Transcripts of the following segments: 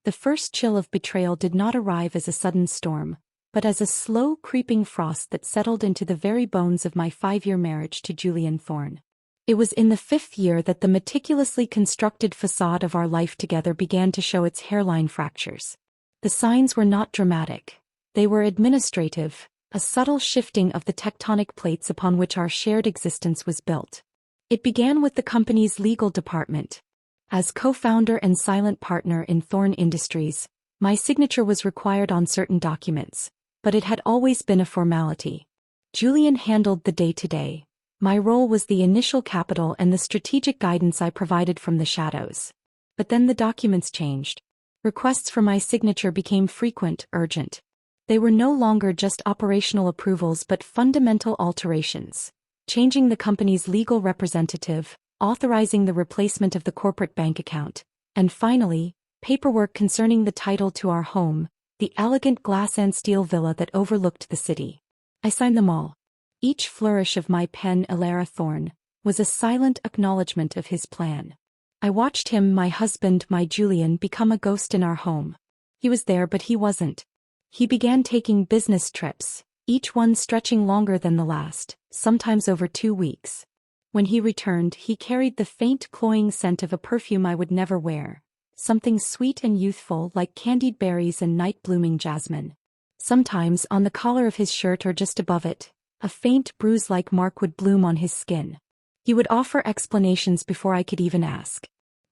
The first chill of betrayal did not arrive as a sudden storm, but as a slow, creeping frost that settled into the very bones of my 5-year marriage to Julian Thorne. It was in the 5th year that the meticulously constructed facade of our life together began to show its hairline fractures. The signs were not dramatic. They were administrative, a subtle shifting of the tectonic plates upon which our shared existence was built. It began with the company's legal department. As co-founder and silent partner in Thorne Industries, my signature was required on certain documents, but it had always been a formality. Julian handled the day-to-day. My role was the initial capital and the strategic guidance I provided from the shadows. But then the documents changed. Requests for my signature became frequent, urgent. They were no longer just operational approvals but fundamental alterations, changing the company's legal representative, authorizing the replacement of the corporate bank account, and finally, paperwork concerning the title to our home, the elegant glass and steel villa that overlooked the city. I signed them all. Each flourish of my pen, Elara Thorne, was a silent acknowledgement of his plan. I watched him, my husband, my Julian, become a ghost in our home. He was there but he wasn't. He began taking business trips, each one stretching longer than the last, sometimes over 2 weeks. When he returned, he carried the faint, cloying scent of a perfume I would never wear, something sweet and youthful like candied berries and night-blooming jasmine. Sometimes, on the collar of his shirt or just above it, a faint bruise-like mark would bloom on his skin. He would offer explanations before I could even ask.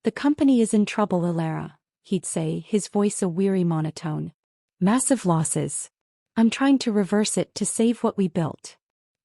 "The company is in trouble, Elara," he'd say, his voice a weary monotone. "Massive losses. I'm trying to reverse it to save what we built."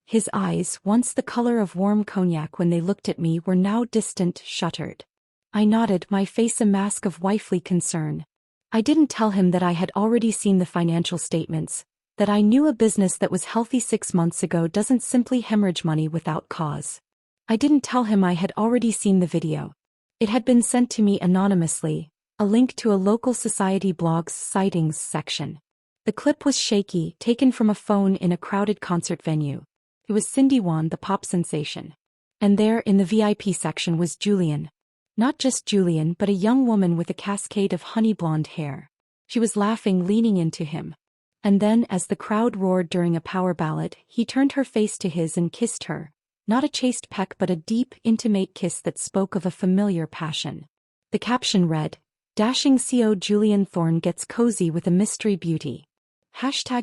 His eyes, once the color of warm cognac when they looked at me, were now distant, shuttered. I nodded, my face a mask of wifely concern. I didn't tell him that I had already seen the financial statements, that I knew a business that was healthy 6 months ago doesn't simply hemorrhage money without cause. I didn't tell him I had already seen the video. It had been sent to me anonymously, a link to a local society blog's sightings section. The clip was shaky, taken from a phone in a crowded concert venue. It was Cindy Wan, the pop sensation. And there, in the VIP section, was Julian. Not just Julian, but a young woman with a cascade of honey blonde hair. She was laughing, leaning into him. And then, as the crowd roared during a power ballad, he turned her face to his and kissed her. Not a chaste peck but a deep, intimate kiss that spoke of a familiar passion. The caption read, "Dashing CO Julian Thorne gets cozy with a mystery beauty.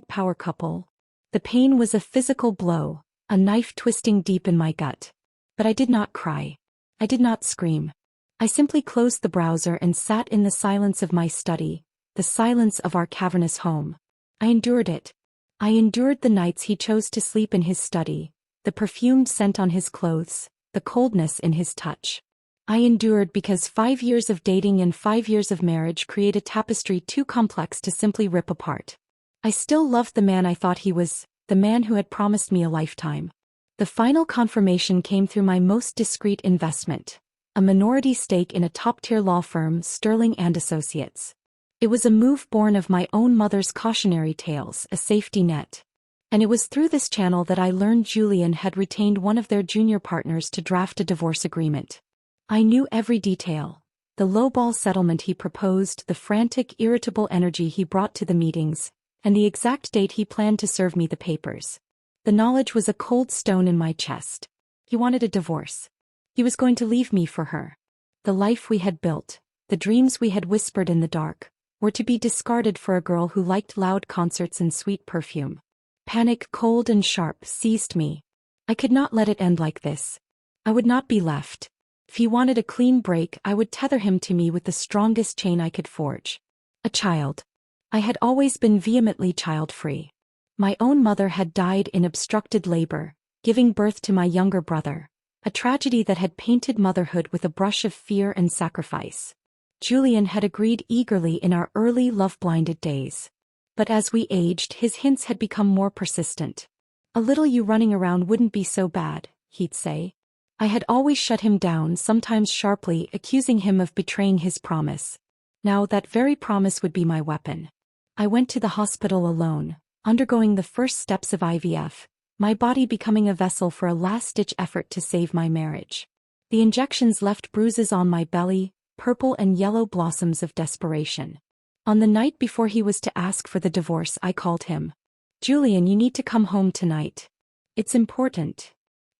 #power couple." The pain was a physical blow, a knife twisting deep in my gut. But I did not cry. I did not scream. I simply closed the browser and sat in the silence of my study, the silence of our cavernous home. I endured it. I endured the nights he chose to sleep in his study, the perfumed scent on his clothes, the coldness in his touch. I endured because 5 years of dating and 5 years of marriage create a tapestry too complex to simply rip apart. I still loved the man I thought he was, the man who had promised me a lifetime. The final confirmation came through my most discreet investment, a minority stake in a top-tier law firm, Sterling & Associates. It was a move born of my own mother's cautionary tales, a safety net. And it was through this channel that I learned Julian had retained one of their junior partners to draft a divorce agreement. I knew every detail. The lowball settlement he proposed, the frantic, irritable energy he brought to the meetings, and the exact date he planned to serve me the papers. The knowledge was a cold stone in my chest. He wanted a divorce. He was going to leave me for her. The life we had built, the dreams we had whispered in the dark, were to be discarded for a girl who liked loud concerts and sweet perfume. Panic, cold and sharp, seized me. I could not let it end like this. I would not be left. If he wanted a clean break, I would tether him to me with the strongest chain I could forge. A child. I had always been vehemently child-free. My own mother had died in obstructed labor, giving birth to my younger brother, a tragedy that had painted motherhood with a brush of fear and sacrifice. Julian had agreed eagerly in our early love-blinded days. But as we aged, his hints had become more persistent. "A little you running around wouldn't be so bad," he'd say. I had always shut him down, sometimes sharply, accusing him of betraying his promise. Now that very promise would be my weapon. I went to the hospital alone, undergoing the first steps of IVF, my body becoming a vessel for a last-ditch effort to save my marriage. The injections left bruises on my belly, purple and yellow blossoms of desperation. On the night before he was to ask for the divorce, I called him. "Julian, you need to come home tonight. It's important."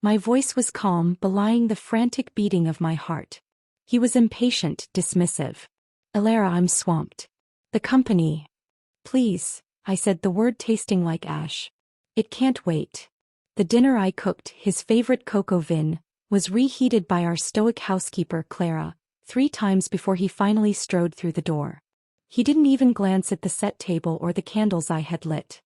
My voice was calm, belying the frantic beating of my heart. He was impatient, dismissive. "Alara, I'm swamped. The company." "Please," I said, the word tasting like ash. "It can't wait." The dinner I cooked, his favorite cocoa vin, was reheated by our stoic housekeeper, Clara, 3 times before he finally strode through the door. He didn't even glance at the set table or the candles I had lit.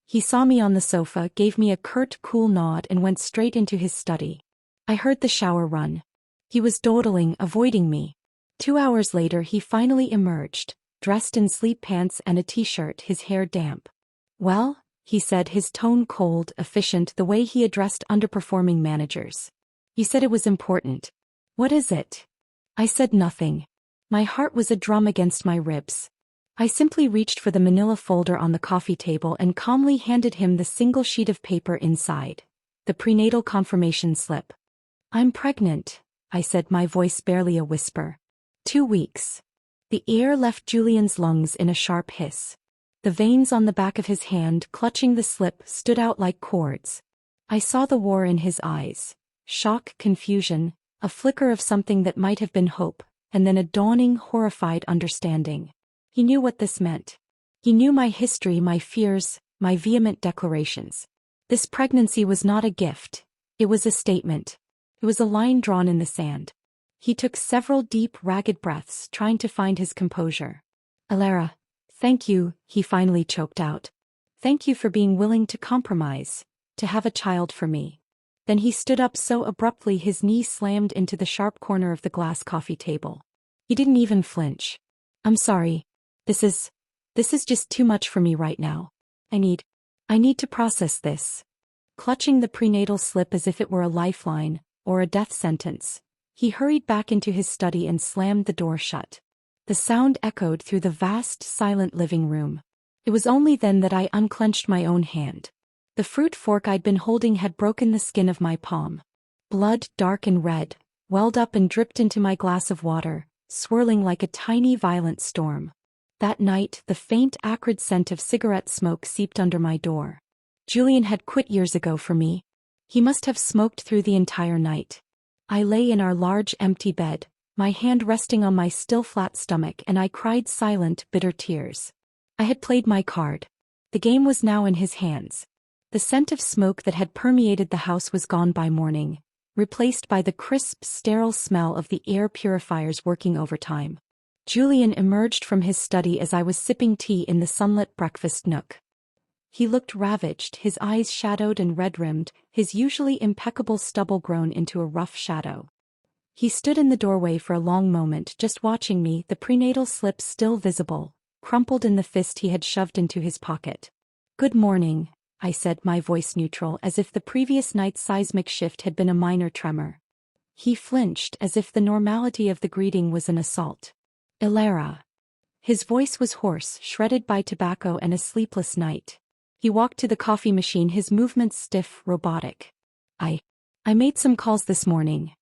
He saw me on the sofa, gave me a curt, cool nod and went straight into his study. I heard the shower run. He was dawdling, avoiding me. 2 hours later he finally emerged, dressed in sleep pants and a t-shirt, his hair damp. "Well," he said, his tone cold, efficient, the way he addressed underperforming managers. "You said it was important. What is it?" I said nothing. My heart was a drum against my ribs. I simply reached for the manila folder on the coffee table and calmly handed him the single sheet of paper inside. The prenatal confirmation slip. "I'm pregnant," I said, my voice barely a whisper. 2 weeks. The air left Julian's lungs in a sharp hiss. The veins on the back of his hand, clutching the slip, stood out like cords. I saw the war in his eyes. Shock, confusion, a flicker of something that might have been hope, and then a dawning, horrified understanding. He knew what this meant. He knew my history, my fears, my vehement declarations. This pregnancy was not a gift. It was a statement. It was a line drawn in the sand. He took several deep, ragged breaths, trying to find his composure. "Alara, thank you," he finally choked out. "Thank you for being willing to compromise, to have a child for me." Then he stood up so abruptly his knee slammed into the sharp corner of the glass coffee table. He didn't even flinch. "I'm sorry. This is just too much for me right now. I need to process this." Clutching the prenatal slip as if it were a lifeline, or a death sentence, he hurried back into his study and slammed the door shut. The sound echoed through the vast, silent living room. It was only then that I unclenched my own hand. The fruit fork I'd been holding had broken the skin of my palm. Blood, dark and red, welled up and dripped into my glass of water, swirling like a tiny, violent storm. That night, the faint, acrid scent of cigarette smoke seeped under my door. Julian had quit years ago for me. He must have smoked through the entire night. I lay in our large, empty bed, my hand resting on my still flat stomach, and I cried silent, bitter tears. I had played my card. The game was now in his hands. The scent of smoke that had permeated the house was gone by morning, replaced by the crisp, sterile smell of the air purifiers working overtime. Julian emerged from his study as I was sipping tea in the sunlit breakfast nook. He looked ravaged, his eyes shadowed and red-rimmed, his usually impeccable stubble grown into a rough shadow. He stood in the doorway for a long moment, just watching me, the prenatal slip still visible, crumpled in the fist he had shoved into his pocket. "Good morning," I said, my voice neutral, as if the previous night's seismic shift had been a minor tremor. He flinched, as if the normality of the greeting was an assault. "Alara." His voice was hoarse, shredded by tobacco and a sleepless night. He walked to the coffee machine, his movements stiff, robotic. I made some calls this morning."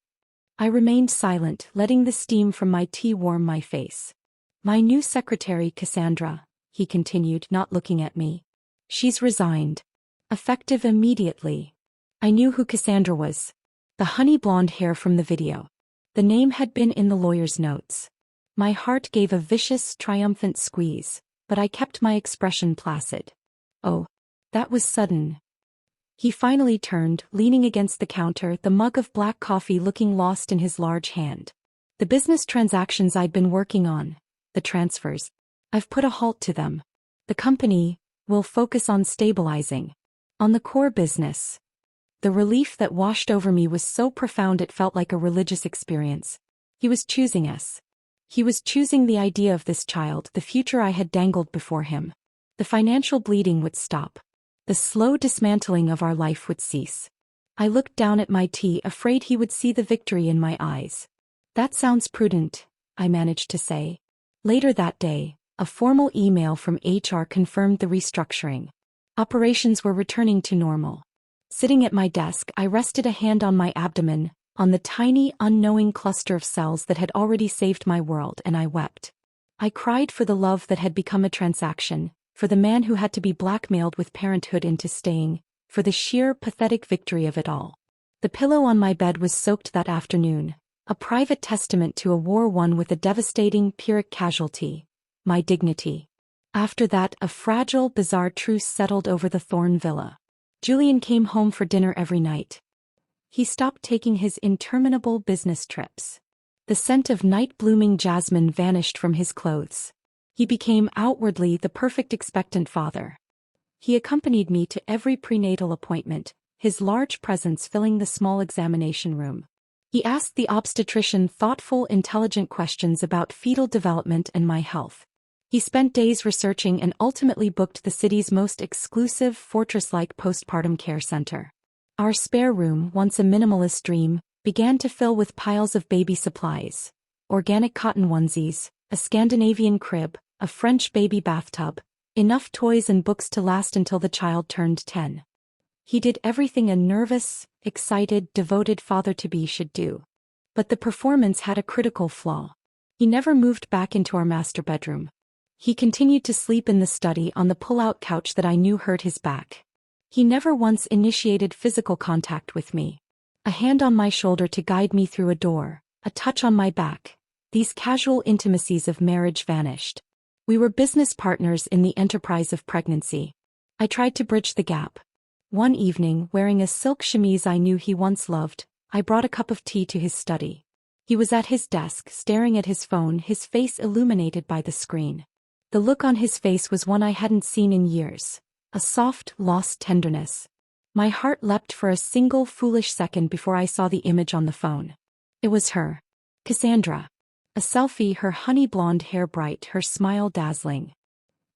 I remained silent, letting the steam from my tea warm my face. "My new secretary, Cassandra," he continued, not looking at me. "She's resigned. Effective immediately." I knew who Cassandra was. The honey blonde hair from the video. The name had been in the lawyer's notes. My heart gave a vicious, triumphant squeeze, but I kept my expression placid. "Oh, that was sudden." He finally turned, leaning against the counter, the mug of black coffee looking lost in his large hand. "The business transactions I'd been working on, the transfers, I've put a halt to them. The company will focus on stabilizing, on the core business." The relief that washed over me was so profound it felt like a religious experience. He was choosing us. He was choosing the idea of this child, the future I had dangled before him. The financial bleeding would stop. The slow dismantling of our life would cease. I looked down at my tea, afraid he would see the victory in my eyes. "That sounds prudent," I managed to say. Later that day, a formal email from HR confirmed the restructuring. Operations were returning to normal. Sitting at my desk, I rested a hand on my abdomen, on the tiny, unknowing cluster of cells that had already saved my world, and I wept. I cried for the love that had become a transaction, for the man who had to be blackmailed with parenthood into staying, for the sheer pathetic victory of it all. The pillow on my bed was soaked that afternoon, a private testament to a war won with a devastating Pyrrhic casualty, my dignity. After that, a fragile, bizarre truce settled over the Thorne villa. Julian came home for dinner every night. He stopped taking his interminable business trips. The scent of night-blooming jasmine vanished from his clothes. He became outwardly the perfect expectant father. He accompanied me to every prenatal appointment, his large presence filling the small examination room. He asked the obstetrician thoughtful, intelligent questions about fetal development and my health. He spent days researching and ultimately booked the city's most exclusive fortress-like postpartum care center. Our spare room, once a minimalist dream, began to fill with piles of baby supplies, organic cotton onesies, a Scandinavian crib, a French baby bathtub, enough toys and books to last until the child turned 10. He did everything a nervous, excited, devoted father-to-be should do. But the performance had a critical flaw. He never moved back into our master bedroom. He continued to sleep in the study on the pull-out couch that I knew hurt his back. He never once initiated physical contact with me. A hand on my shoulder to guide me through a door, a touch on my back. These casual intimacies of marriage vanished. We were business partners in the enterprise of pregnancy. I tried to bridge the gap. One evening, wearing a silk chemise I knew he once loved, I brought a cup of tea to his study. He was at his desk, staring at his phone, his face illuminated by the screen. The look on his face was one I hadn't seen in years, a soft, lost tenderness. My heart leapt for a single foolish second before I saw the image on the phone. It was her. Cassandra. A selfie, her honey blonde hair bright, her smile dazzling.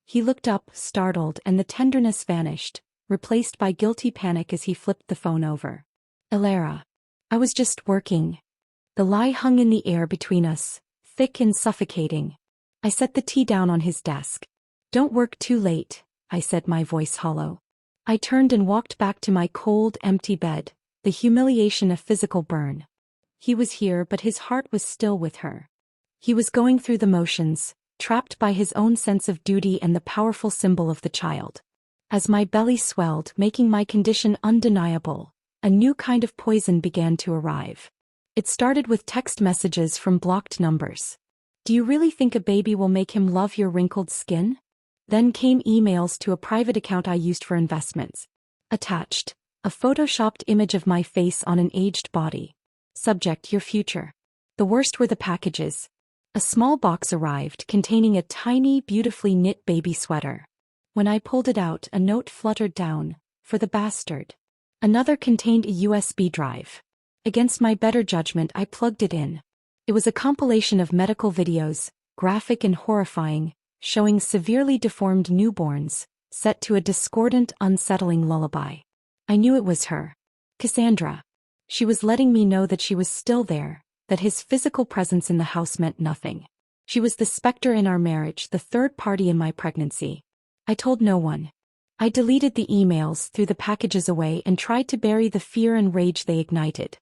He looked up, startled, and the tenderness vanished, replaced by guilty panic as he flipped the phone over. Elara. I was just working. The lie hung in the air between us, thick and suffocating. I set the tea down on his desk. Don't work too late, I said, my voice hollow. I turned and walked back to my cold, empty bed, the humiliation a physical burn. He was here, but his heart was still with her. He was going through the motions, trapped by his own sense of duty and the powerful symbol of the child. As my belly swelled, making my condition undeniable, a new kind of poison began to arrive. It started with text messages from blocked numbers. Do you really think a baby will make him love your wrinkled skin? Then came emails to a private account I used for investments. Attached, a photoshopped image of my face on an aged body. Subject, your future. The worst were the packages. A small box arrived containing a tiny, beautifully knit baby sweater. When I pulled it out, a note fluttered down, for the bastard. Another contained a USB drive. Against my better judgment, I plugged it in. It was a compilation of medical videos, graphic and horrifying, showing severely deformed newborns, set to a discordant, unsettling lullaby. I knew it was her. Cassandra. She was letting me know that she was still there, that his physical presence in the house meant nothing. She was the specter in our marriage, the third party in my pregnancy. I told no one. I deleted the emails, threw the packages away, and tried to bury the fear and rage they ignited.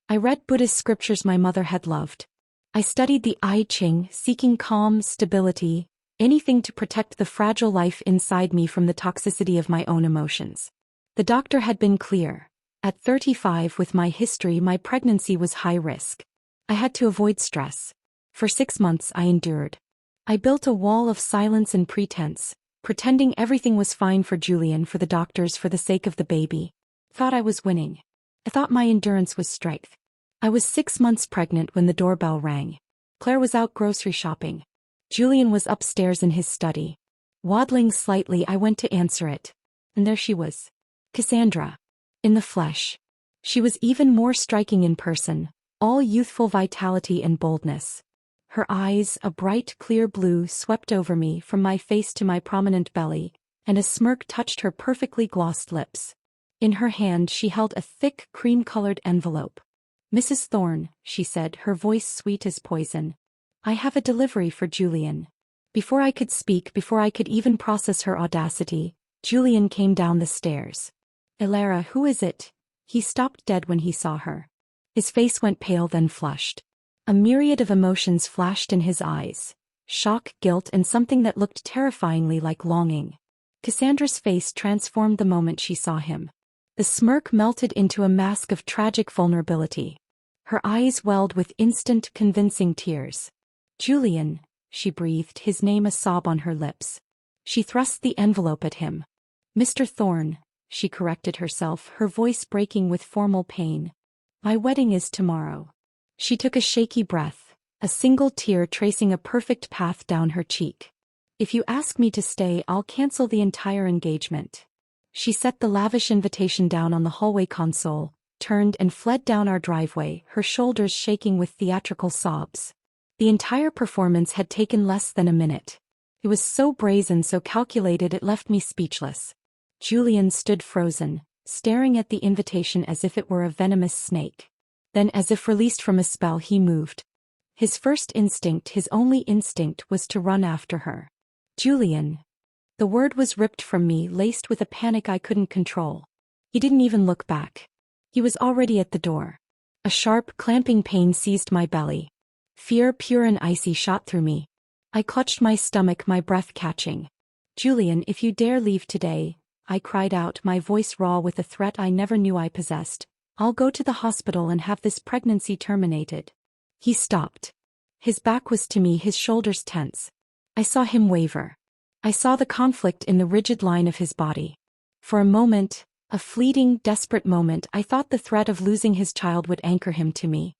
I read Buddhist scriptures my mother had loved. I studied the I Ching, seeking calm, stability, anything to protect the fragile life inside me from the toxicity of my own emotions. The doctor had been clear. At 35, with my history, my pregnancy was high risk. I had to avoid stress. For 6 months I endured. I built a wall of silence and pretense, pretending everything was fine for Julian, for the doctors, for the sake of the baby. Thought I was winning. I thought my endurance was strength. I was 6 months pregnant when the doorbell rang. Claire was out grocery shopping. Julian was upstairs in his study. Waddling slightly, I went to answer it. And there she was. Cassandra. In the flesh. She was even more striking in person, all youthful vitality and boldness. Her eyes, a bright, clear blue, swept over me from my face to my prominent belly, and a smirk touched her perfectly glossed lips. In her hand she held a thick, cream-colored envelope. Mrs. Thorne, she said, her voice sweet as poison. I have a delivery for Julian. Before I could speak, before I could even process her audacity, Julian came down the stairs. Elara, who is it? He stopped dead when he saw her. His face went pale, then flushed. A myriad of emotions flashed in his eyes. shock, guilt, and something that looked terrifyingly like longing. Cassandra's face transformed the moment she saw him. The smirk melted into a mask of tragic vulnerability. Her eyes welled with instant, convincing tears. "Julian," she breathed, his name a sob on her lips. She thrust the envelope at him. "Mr. Thorne," she corrected herself, her voice breaking with formal pain. "My wedding is tomorrow." She took a shaky breath, a single tear tracing a perfect path down her cheek. "If you ask me to stay, I'll cancel the entire engagement." She set the lavish invitation down on the hallway console, turned and fled down our driveway, her shoulders shaking with theatrical sobs. The entire performance had taken less than a minute. It was so brazen, so calculated, it left me speechless. Julian stood frozen, staring at the invitation as if it were a venomous snake. Then, as if released from a spell, he moved. His first instinct, his only instinct, was to run after her. "Julian." The word was ripped from me, laced with a panic I couldn't control. He didn't even look back. He was already at the door. A sharp, clamping pain seized my belly. Fear, pure and icy, shot through me. I clutched my stomach, my breath catching. "Julian, if you dare leave today," I cried out, my voice raw with a threat I never knew I possessed, "I'll go to the hospital and have this pregnancy terminated." He stopped. His back was to me, his shoulders tense. I saw him waver. I saw the conflict in the rigid line of his body. For a moment, a fleeting, desperate moment, I thought the threat of losing his child would anchor him to me.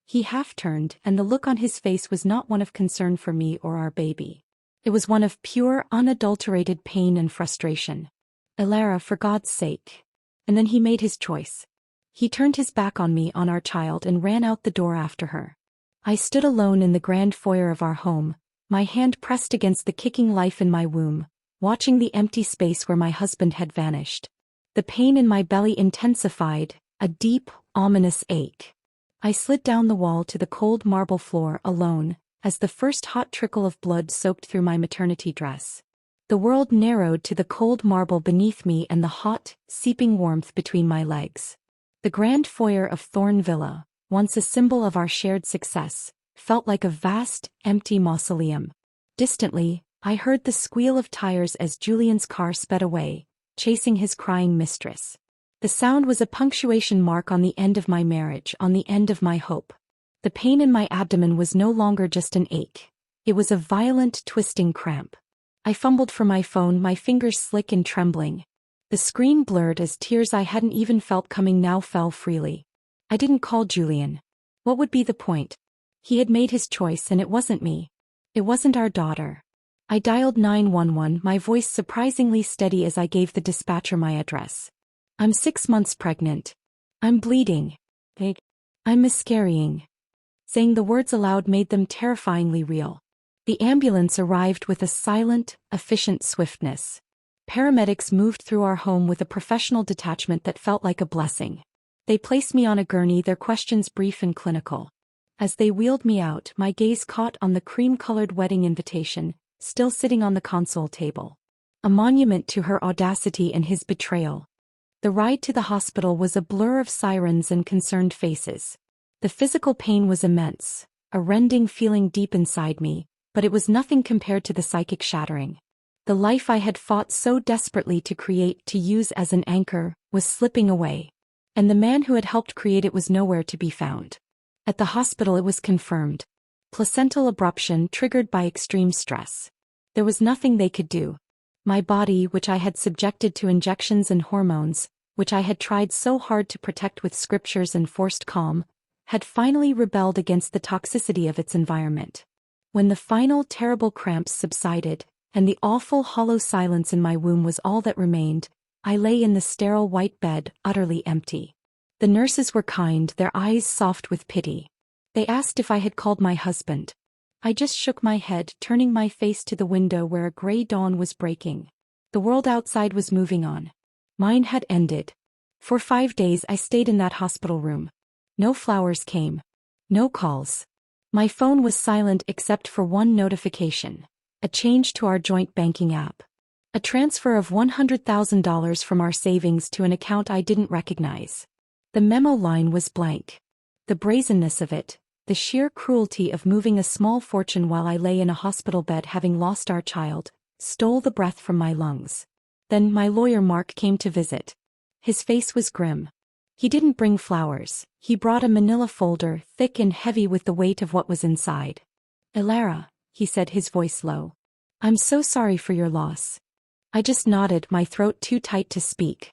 He half-turned, and the look on his face was not one of concern for me or our baby. It was one of pure, unadulterated pain and frustration. "Elara, for God's sake." And then he made his choice. He turned his back on me, on our child, and ran out the door after her. I stood alone in the grand foyer of our home, my hand pressed against the kicking life in my womb, watching the empty space where my husband had vanished. The pain in my belly intensified, a deep, ominous ache. I slid down the wall to the cold marble floor alone, as the first hot trickle of blood soaked through my maternity dress. The world narrowed to the cold marble beneath me and the hot, seeping warmth between my legs. The grand foyer of Thorne Villa, once a symbol of our shared success, felt like a vast, empty mausoleum. Distantly, I heard the squeal of tires as Julian's car sped away, chasing his crying mistress. The sound was a punctuation mark on the end of my marriage, on the end of my hope. The pain in my abdomen was no longer just an ache. It was a violent, twisting cramp. I fumbled for my phone, my fingers slick and trembling. The screen blurred as tears I hadn't even felt coming now fell freely. I didn't call Julian. What would be the point? He had made his choice, and it wasn't me. It wasn't our daughter. I dialed 911, my voice surprisingly steady as I gave the dispatcher my address. "I'm 6 months pregnant. I'm bleeding. I'm miscarrying." Saying the words aloud made them terrifyingly real. The ambulance arrived with a silent, efficient swiftness. Paramedics moved through our home with a professional detachment that felt like a blessing. They placed me on a gurney, their questions brief and clinical. As they wheeled me out, my gaze caught on the cream-colored wedding invitation, still sitting on the console table. A monument to her audacity and his betrayal. The ride to the hospital was a blur of sirens and concerned faces. The physical pain was immense, a rending feeling deep inside me, but it was nothing compared to the psychic shattering. The life I had fought so desperately to create, to use as an anchor, was slipping away. And the man who had helped create it was nowhere to be found. At the hospital it was confirmed. Placental abruption triggered by extreme stress. There was nothing they could do. My body, which I had subjected to injections and hormones, which I had tried so hard to protect with scriptures and forced calm, had finally rebelled against the toxicity of its environment. When the final terrible cramps subsided, and the awful hollow silence in my womb was all that remained, I lay in the sterile white bed, utterly empty. The nurses were kind, their eyes soft with pity. They asked if I had called my husband. I just shook my head, turning my face to the window where a gray dawn was breaking. The world outside was moving on. Mine had ended. For 5 days I stayed in that hospital room. No flowers came. No calls. My phone was silent except for one notification. A change to our joint banking app. A transfer of $100,000 from our savings to an account I didn't recognize. The memo line was blank. The brazenness of it, The sheer cruelty of moving a small fortune while I lay in a hospital bed having lost our child stole the breath from my lungs. Then my lawyer Mark came to visit. His face was grim. He didn't bring flowers, he brought a manila folder, thick and heavy with the weight of what was inside. "Elara," he said, his voice low. "I'm so sorry for your loss." I just nodded, my throat too tight to speak.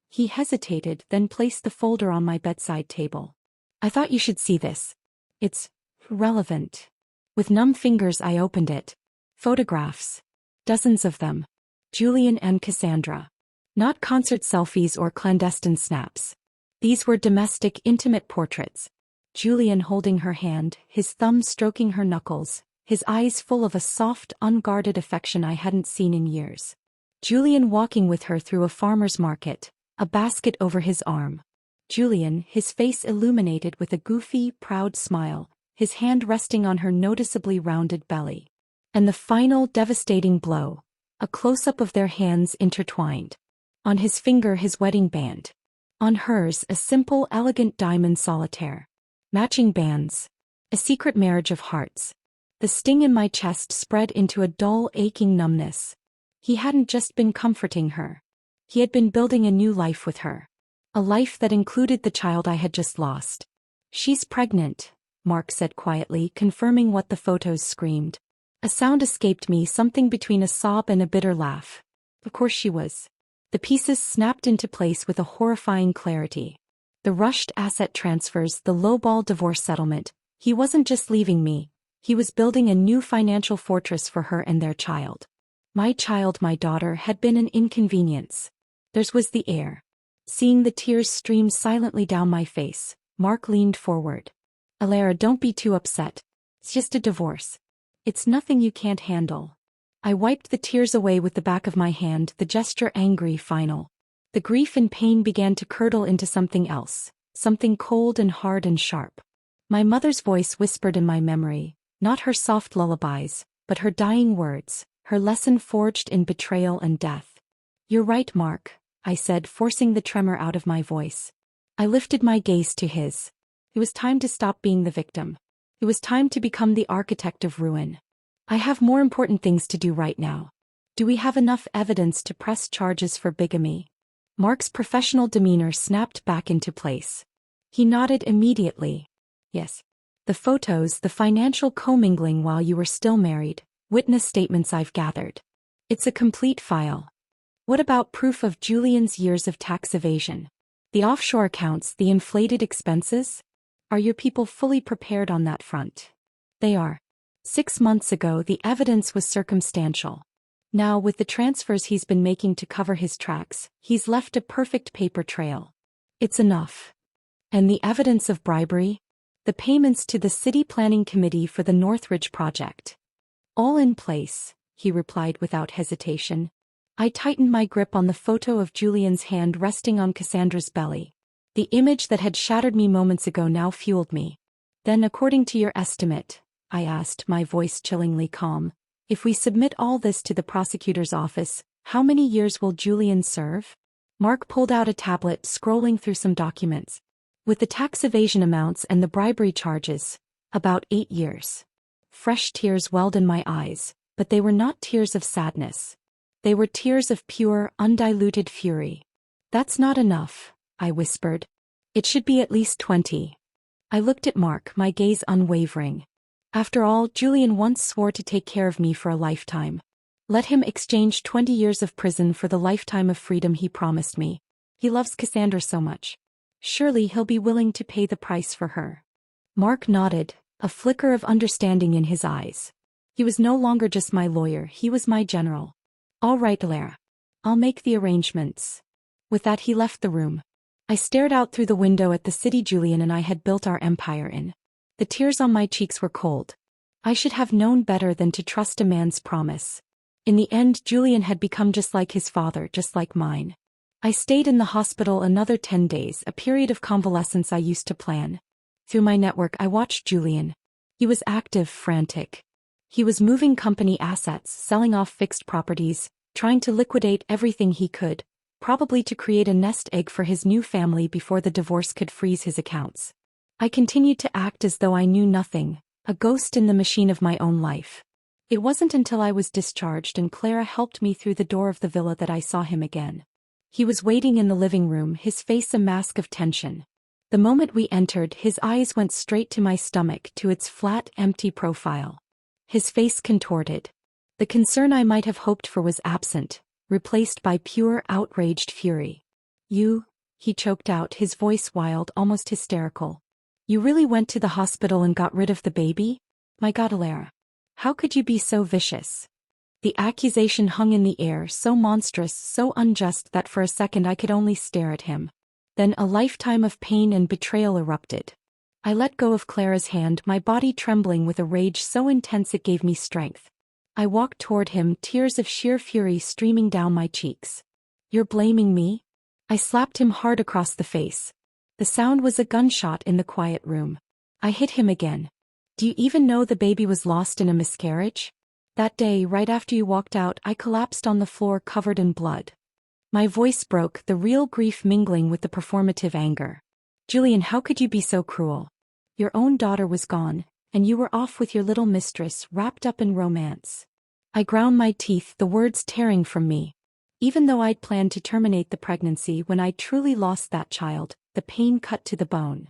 He hesitated, then placed the folder on my bedside table. "I thought you should see this. It's relevant." With numb fingers I opened it. Photographs. Dozens of them. Julian and Cassandra. Not concert selfies or clandestine snaps. These were domestic, intimate portraits. Julian holding her hand, his thumb stroking her knuckles, his eyes full of a soft, unguarded affection I hadn't seen in years. Julian walking with her through a farmer's market, a basket over his arm. Julian, his face illuminated with a goofy, proud smile, his hand resting on her noticeably rounded belly. And the final devastating blow, a close-up of their hands intertwined. On his finger his wedding band. On hers a simple, elegant diamond solitaire. Matching bands. A secret marriage of hearts. The sting in my chest spread into a dull, aching numbness. He hadn't just been comforting her. He had been building a new life with her. A life that included the child I had just lost. "She's pregnant," Mark said quietly, confirming what the photos screamed. A sound escaped me, something between a sob and a bitter laugh. Of course she was. The pieces snapped into place with a horrifying clarity. The rushed asset transfers, the lowball divorce settlement. He wasn't just leaving me. He was building a new financial fortress for her and their child. My child, my daughter, had been an inconvenience. Theirs was the heir. Seeing the tears stream silently down my face, Mark leaned forward. "Elara, don't be too upset. It's just a divorce. It's nothing you can't handle." I wiped the tears away with the back of my hand, the gesture angry, final. The grief and pain began to curdle into something else, something cold and hard and sharp. My mother's voice whispered in my memory, not her soft lullabies, but her dying words, her lesson forged in betrayal and death. "You're right, Mark," I said, forcing the tremor out of my voice. I lifted my gaze to his. It was time to stop being the victim. It was time to become the architect of ruin. "I have more important things to do right now. Do we have enough evidence to press charges for bigamy?" Mark's professional demeanor snapped back into place. He nodded immediately. "Yes. The photos, the financial commingling while you were still married, witness statements I've gathered. It's a complete file." "What about proof of Julian's years of tax evasion? The offshore accounts, the inflated expenses? Are your people fully prepared on that front?" "They are. 6 months ago the evidence was circumstantial. Now with the transfers he's been making to cover his tracks, he's left a perfect paper trail. It's enough." "And the evidence of bribery? The payments to the city planning committee for the Northridge project?" "All in place," he replied without hesitation. I tightened my grip on the photo of Julian's hand resting on Cassandra's belly. The image that had shattered me moments ago now fueled me. "Then according to your estimate," I asked, my voice chillingly calm, "if we submit all this to the prosecutor's office, how many years will Julian serve?" Mark pulled out a tablet, scrolling through some documents. "With the tax evasion amounts and the bribery charges, about 8 years. Fresh tears welled in my eyes, but they were not tears of sadness. They were tears of pure, undiluted fury. "That's not enough," I whispered. "It should be at least 20. I looked at Mark, my gaze unwavering. After all, Julian once swore to take care of me for a lifetime. Let him exchange 20 years of prison for the lifetime of freedom he promised me. He loves Cassandra so much. Surely he'll be willing to pay the price for her." Mark nodded, a flicker of understanding in his eyes. He was no longer just my lawyer, he was my general. "All right, Elara. I'll make the arrangements." With that he left the room. I stared out through the window at the city Julian and I had built our empire in. The tears on my cheeks were cold. I should have known better than to trust a man's promise. In the end, Julian had become just like his father, just like mine. I stayed in the hospital another 10 days, a period of convalescence I used to plan. Through my network I watched Julian. He was active, frantic. He was moving company assets, selling off fixed properties, trying to liquidate everything he could, probably to create a nest egg for his new family before the divorce could freeze his accounts. I continued to act as though I knew nothing, a ghost in the machine of my own life. It wasn't until I was discharged and Clara helped me through the door of the villa that I saw him again. He was waiting in the living room, his face a mask of tension. The moment we entered, his eyes went straight to my stomach, to its flat, empty profile. His face contorted. The concern I might have hoped for was absent, replaced by pure, outraged fury. "You," he choked out, his voice wild, almost hysterical. "You really went to the hospital and got rid of the baby? My God, Alara. How could you be so vicious?" The accusation hung in the air, so monstrous, so unjust that for a second I could only stare at him. Then a lifetime of pain and betrayal erupted. I let go of Clara's hand, my body trembling with a rage so intense it gave me strength. I walked toward him, tears of sheer fury streaming down my cheeks. "You're blaming me?" I slapped him hard across the face. The sound was a gunshot in the quiet room. I hit him again. "Do you even know the baby was lost in a miscarriage? That day, right after you walked out, I collapsed on the floor covered in blood." My voice broke, the real grief mingling with the performative anger. "Julian, how could you be so cruel? Your own daughter was gone, and you were off with your little mistress, wrapped up in romance." I ground my teeth, the words tearing from me. Even though I'd planned to terminate the pregnancy when I truly lost that child, the pain cut to the bone.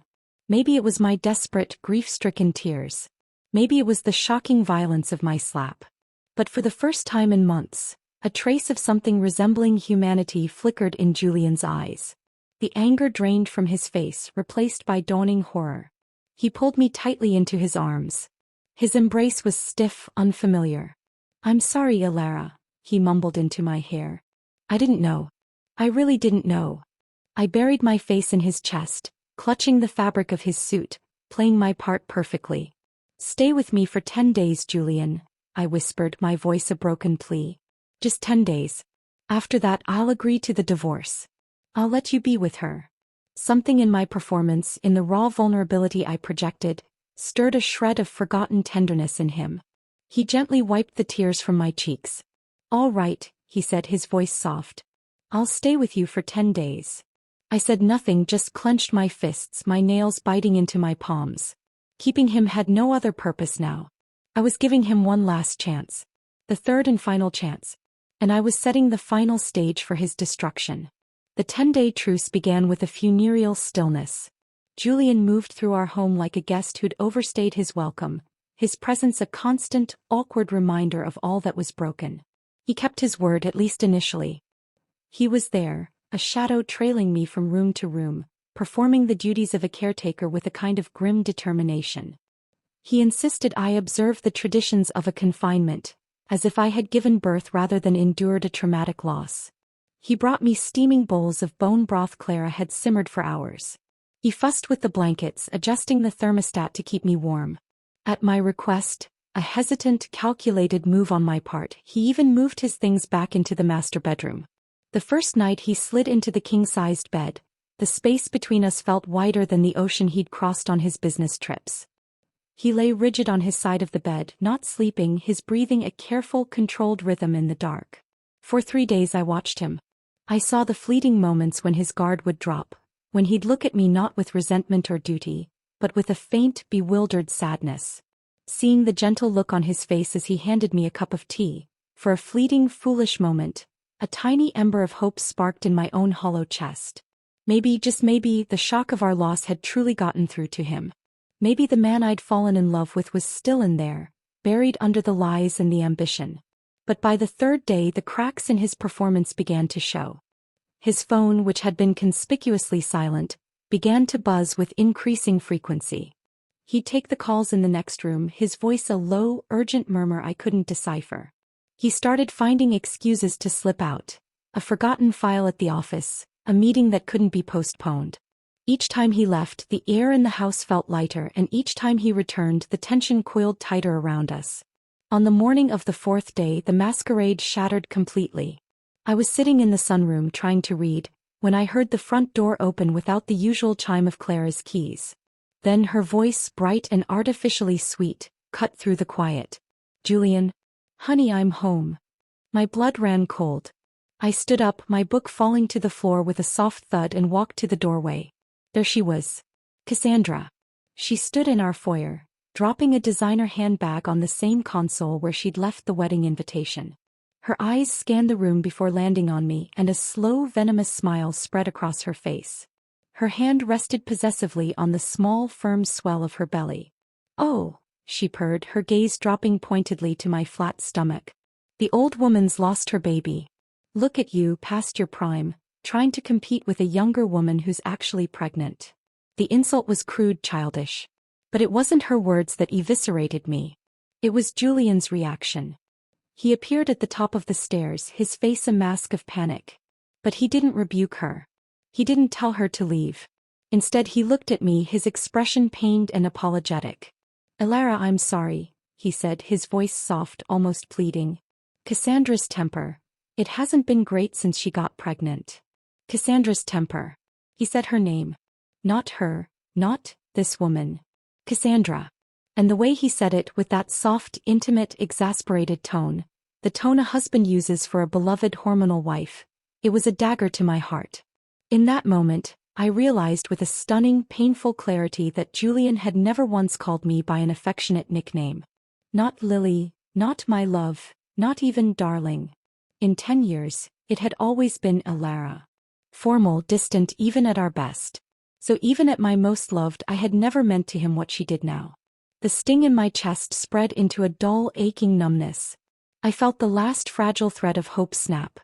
Maybe it was my desperate, grief-stricken tears. Maybe it was the shocking violence of my slap. But for the first time in months, a trace of something resembling humanity flickered in Julian's eyes. The anger drained from his face, replaced by dawning horror. He pulled me tightly into his arms. His embrace was stiff, unfamiliar. "I'm sorry, Alara," he mumbled into my hair. "I didn't know. I really didn't know." I buried my face in his chest, clutching the fabric of his suit, playing my part perfectly. "Stay with me for 10 days, Julian," I whispered, my voice a broken plea. "Just 10 days. After that, I'll agree to the divorce. I'll let you be with her." Something in my performance, in the raw vulnerability I projected, stirred a shred of forgotten tenderness in him. He gently wiped the tears from my cheeks. "All right," he said, his voice soft. "I'll stay with you for 10 days. I said nothing, just clenched my fists, my nails biting into my palms. Keeping him had no other purpose now. I was giving him one last chance. The third and final chance. And I was setting the final stage for his destruction. The 10-day truce began with a funereal stillness. Julian moved through our home like a guest who'd overstayed his welcome, his presence a constant, awkward reminder of all that was broken. He kept his word, at least initially. He was there, a shadow trailing me from room to room, performing the duties of a caretaker with a kind of grim determination. He insisted I observe the traditions of a confinement, as if I had given birth rather than endured a traumatic loss. He brought me steaming bowls of bone broth Clara had simmered for hours. He fussed with the blankets, adjusting the thermostat to keep me warm. At my request, a hesitant, calculated move on my part, he even moved his things back into the master bedroom. The first night he slid into the king-sized bed. The space between us felt wider than the ocean he'd crossed on his business trips. He lay rigid on his side of the bed, not sleeping, his breathing a careful, controlled rhythm in the dark. For 3 days I watched him. I saw the fleeting moments when his guard would drop, when he'd look at me not with resentment or duty, but with a faint, bewildered sadness. Seeing the gentle look on his face as he handed me a cup of tea, for a fleeting, foolish moment, a tiny ember of hope sparked in my own hollow chest. Maybe, just maybe, the shock of our loss had truly gotten through to him. Maybe the man I'd fallen in love with was still in there, buried under the lies and the ambition. But by the 3rd day the cracks in his performance began to show. His phone, which had been conspicuously silent, began to buzz with increasing frequency. He'd take the calls in the next room, his voice a low, urgent murmur I couldn't decipher. He started finding excuses to slip out. A forgotten file at the office, a meeting that couldn't be postponed. Each time he left, the air in the house felt lighter, and each time he returned, the tension coiled tighter around us. On the morning of the 4th day, the masquerade shattered completely. I was sitting in the sunroom trying to read, when I heard the front door open without the usual chime of Clara's keys. Then her voice, bright and artificially sweet, cut through the quiet. "Julian. Honey, I'm home." My blood ran cold. I stood up, my book falling to the floor with a soft thud, and walked to the doorway. There she was. Cassandra. She stood in our foyer, dropping a designer handbag on the same console where she'd left the wedding invitation. Her eyes scanned the room before landing on me, and a slow, venomous smile spread across her face. Her hand rested possessively on the small, firm swell of her belly. "Oh," she purred, her gaze dropping pointedly to my flat stomach. "The old woman's lost her baby. Look at you, past your prime, trying to compete with a younger woman who's actually pregnant." The insult was crude, childish. But it wasn't her words that eviscerated me. It was Julian's reaction. He appeared at the top of the stairs, his face a mask of panic. But he didn't rebuke her. He didn't tell her to leave. Instead, he looked at me, his expression pained and apologetic. "Elara, I'm sorry," he said, his voice soft, almost pleading. "Cassandra's temper. It hasn't been great since she got pregnant." Cassandra's temper. He said her name. Not her, not this woman. Cassandra. And the way he said it, with that soft, intimate, exasperated tone, the tone a husband uses for a beloved hormonal wife, it was a dagger to my heart. In that moment, I realized with a stunning, painful clarity that Julian had never once called me by an affectionate nickname. Not Lily, not my love, not even darling. In 10 years, it had always been Elara. Formal, distant even at our best. So even at my most loved, I had never meant to him what she did now. The sting in my chest spread into a dull, aching numbness. I felt the last fragile thread of hope snap.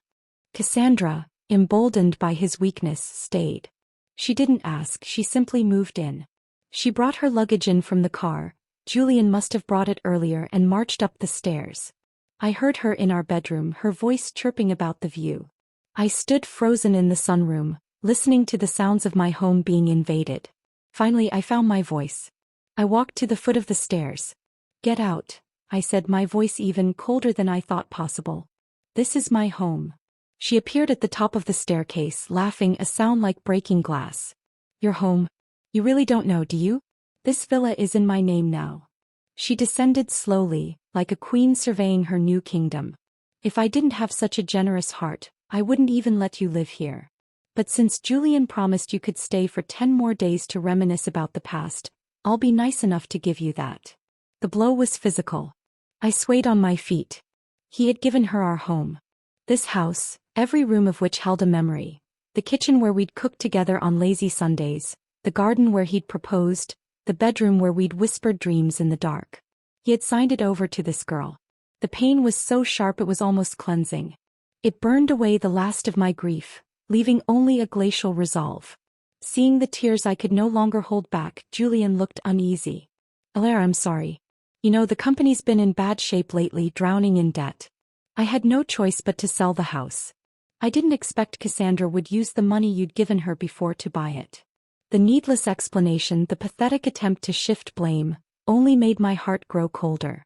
Cassandra, emboldened by his weakness, stayed. She didn't ask, she simply moved in. She brought her luggage in from the car. Julian must have brought it earlier, and marched up the stairs. I heard her in our bedroom, her voice chirping about the view. I stood frozen in the sunroom, listening to the sounds of my home being invaded. Finally, I found my voice. I walked to the foot of the stairs. "Get out," I said, my voice even colder than I thought possible. "This is my home." She appeared at the top of the staircase, laughing, a sound like breaking glass. "Your home? You really don't know, do you? This villa is in my name now." She descended slowly, like a queen surveying her new kingdom. "If I didn't have such a generous heart, I wouldn't even let you live here. But since Julian promised you could stay for 10 more days to reminisce about the past, I'll be nice enough to give you that." The blow was physical. I swayed on my feet. He had given her our home. This house, every room of which held a memory. The kitchen where we'd cooked together on lazy Sundays, the garden where he'd proposed, the bedroom where we'd whispered dreams in the dark. He had signed it over to this girl. The pain was so sharp it was almost cleansing. It burned away the last of my grief, leaving only a glacial resolve. Seeing the tears I could no longer hold back, Julian looked uneasy. "Elara, I'm sorry. You know, the company's been in bad shape lately, drowning in debt. I had no choice but to sell the house. I didn't expect Cassandra would use the money you'd given her before to buy it." The needless explanation, the pathetic attempt to shift blame, only made my heart grow colder.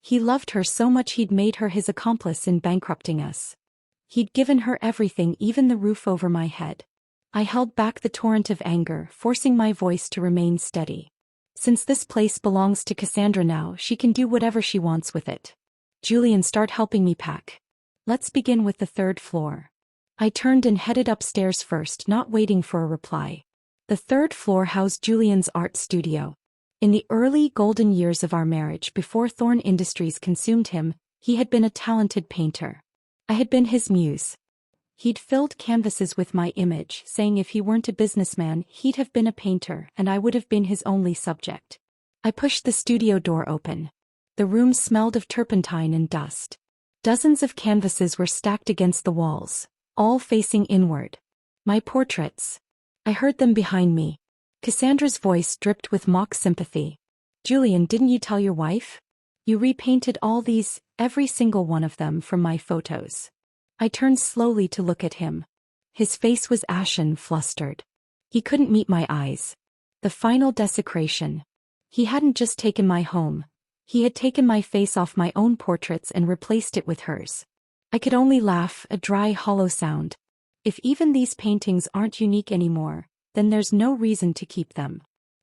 He loved her so much he'd made her his accomplice in bankrupting us. He'd given her everything, even the roof over my head. I held back the torrent of anger, forcing my voice to remain steady. "Since this place belongs to Cassandra now, she can do whatever she wants with it. Julian, start helping me pack. Let's begin with the 3rd floor." I turned and headed upstairs first, not waiting for a reply. The 3rd floor housed Julian's art studio. In the early golden years of our marriage, before Thorn Industries consumed him, he had been a talented painter. I had been his muse. He'd filled canvases with my image, saying if he weren't a businessman, he'd have been a painter, and I would have been his only subject. I pushed the studio door open. The room smelled of turpentine and dust. Dozens of canvases were stacked against the walls, all facing inward. My portraits. I heard them behind me. Cassandra's voice dripped with mock sympathy. "Julian, didn't you tell your wife? You repainted all these, every single one of them, from my photos." I turned slowly to look at him. His face was ashen, flustered. He couldn't meet my eyes. The final desecration. He hadn't just taken my home. He had taken my face off my own portraits and replaced it with hers. I could only laugh, a dry, hollow sound. If even these paintings aren't unique anymore, then there's no reason to keep them.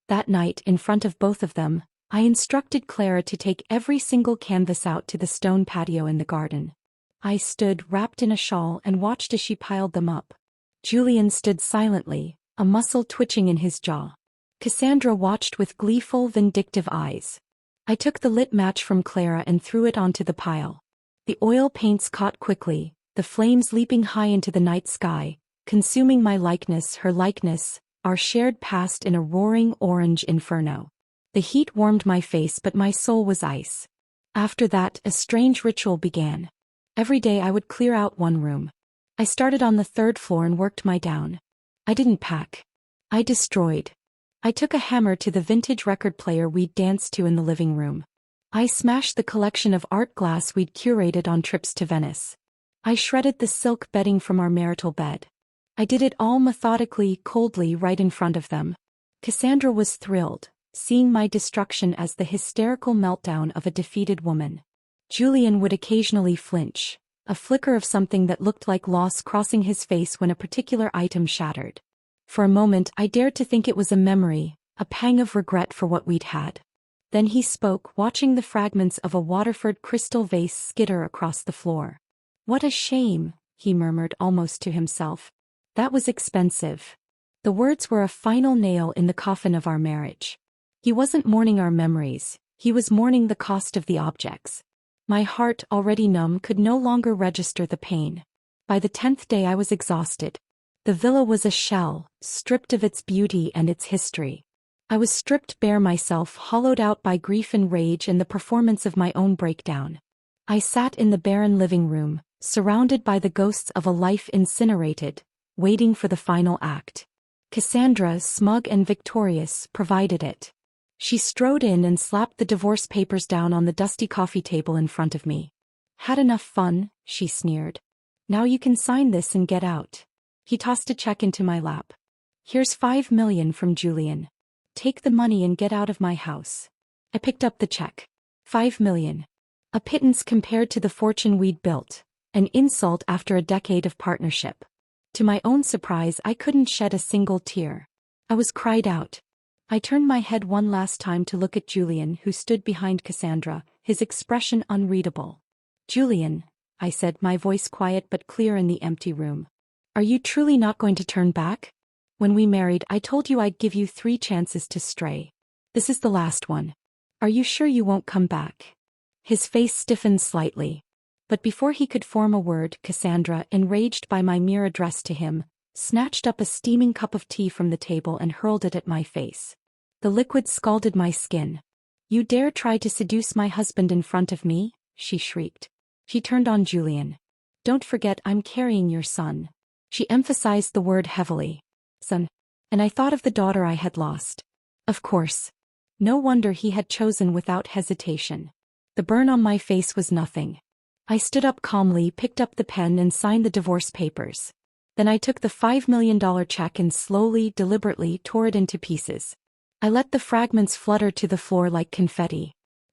That night, in front of both of them, I instructed Clara to take every single canvas out to the stone patio in the garden. I stood, wrapped in a shawl, and watched as she piled them up. Julian stood silently, a muscle twitching in his jaw. Cassandra watched with gleeful, vindictive eyes. I took the lit match from Clara and threw it onto the pile. The oil paints caught quickly, the flames leaping high into the night sky, consuming my likeness, her likeness, our shared past in a roaring orange inferno. The heat warmed my face, but my soul was ice. After that, a strange ritual began. Every day I would clear out one room. I started on the 3rd floor and worked my down. I didn't pack. I destroyed. I took a hammer to the vintage record player we'd danced to in the living room. I smashed the collection of art glass we'd curated on trips to Venice. I shredded the silk bedding from our marital bed. I did it all methodically, coldly, right in front of them. Cassandra was thrilled, seeing my destruction as the hysterical meltdown of a defeated woman. Julian would occasionally flinch, a flicker of something that looked like loss crossing his face when a particular item shattered. For a moment I dared to think it was a memory, a pang of regret for what we'd had. Then he spoke, watching the fragments of a Waterford crystal vase skitter across the floor. "What a shame," he murmured almost to himself. "That was expensive." The words were a final nail in the coffin of our marriage. He wasn't mourning our memories, he was mourning the cost of the objects. My heart, already numb, could no longer register the pain. By the 10th day I was exhausted. The villa was a shell, stripped of its beauty and its history. I was stripped bare myself, hollowed out by grief and rage and the performance of my own breakdown. I sat in the barren living room, surrounded by the ghosts of a life incinerated, waiting for the final act. Cassandra, smug and victorious, provided it. She strode in and slapped the divorce papers down on the dusty coffee table in front of me. "Had enough fun," she sneered. "Now you can sign this and get out." He tossed a check into my lap. "Here's 5 million from Julian. Take the money and get out of my house." I picked up the check. 5 million. A pittance compared to the fortune we'd built. An insult after a decade of partnership. To my own surprise, I couldn't shed a single tear. I was cried out. I turned my head one last time to look at Julian, who stood behind Cassandra, his expression unreadable. "Julian," I said, my voice quiet but clear in the empty room. "Are you truly not going to turn back? When we married, I told you I'd give you 3 chances to stray. This is the last one. Are you sure you won't come back?" His face stiffened slightly. But before he could form a word, Cassandra, enraged by my mere address to him, snatched up a steaming cup of tea from the table and hurled it at my face. The liquid scalded my skin. "You dare try to seduce my husband in front of me?" she shrieked. She turned on Julian. "Don't forget I'm carrying your son." She emphasized the word heavily. "Son." And I thought of the daughter I had lost. Of course. No wonder he had chosen without hesitation. The burn on my face was nothing. I stood up calmly, picked up the pen and signed the divorce papers. Then I took the $5 million check and slowly, deliberately tore it into pieces. I let the fragments flutter to the floor like confetti.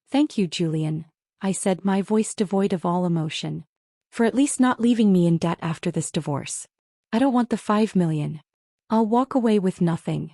"Thank you, Julian," I said, my voice devoid of all emotion. "For at least not leaving me in debt after this divorce. I don't want the 5 million. I'll walk away with nothing."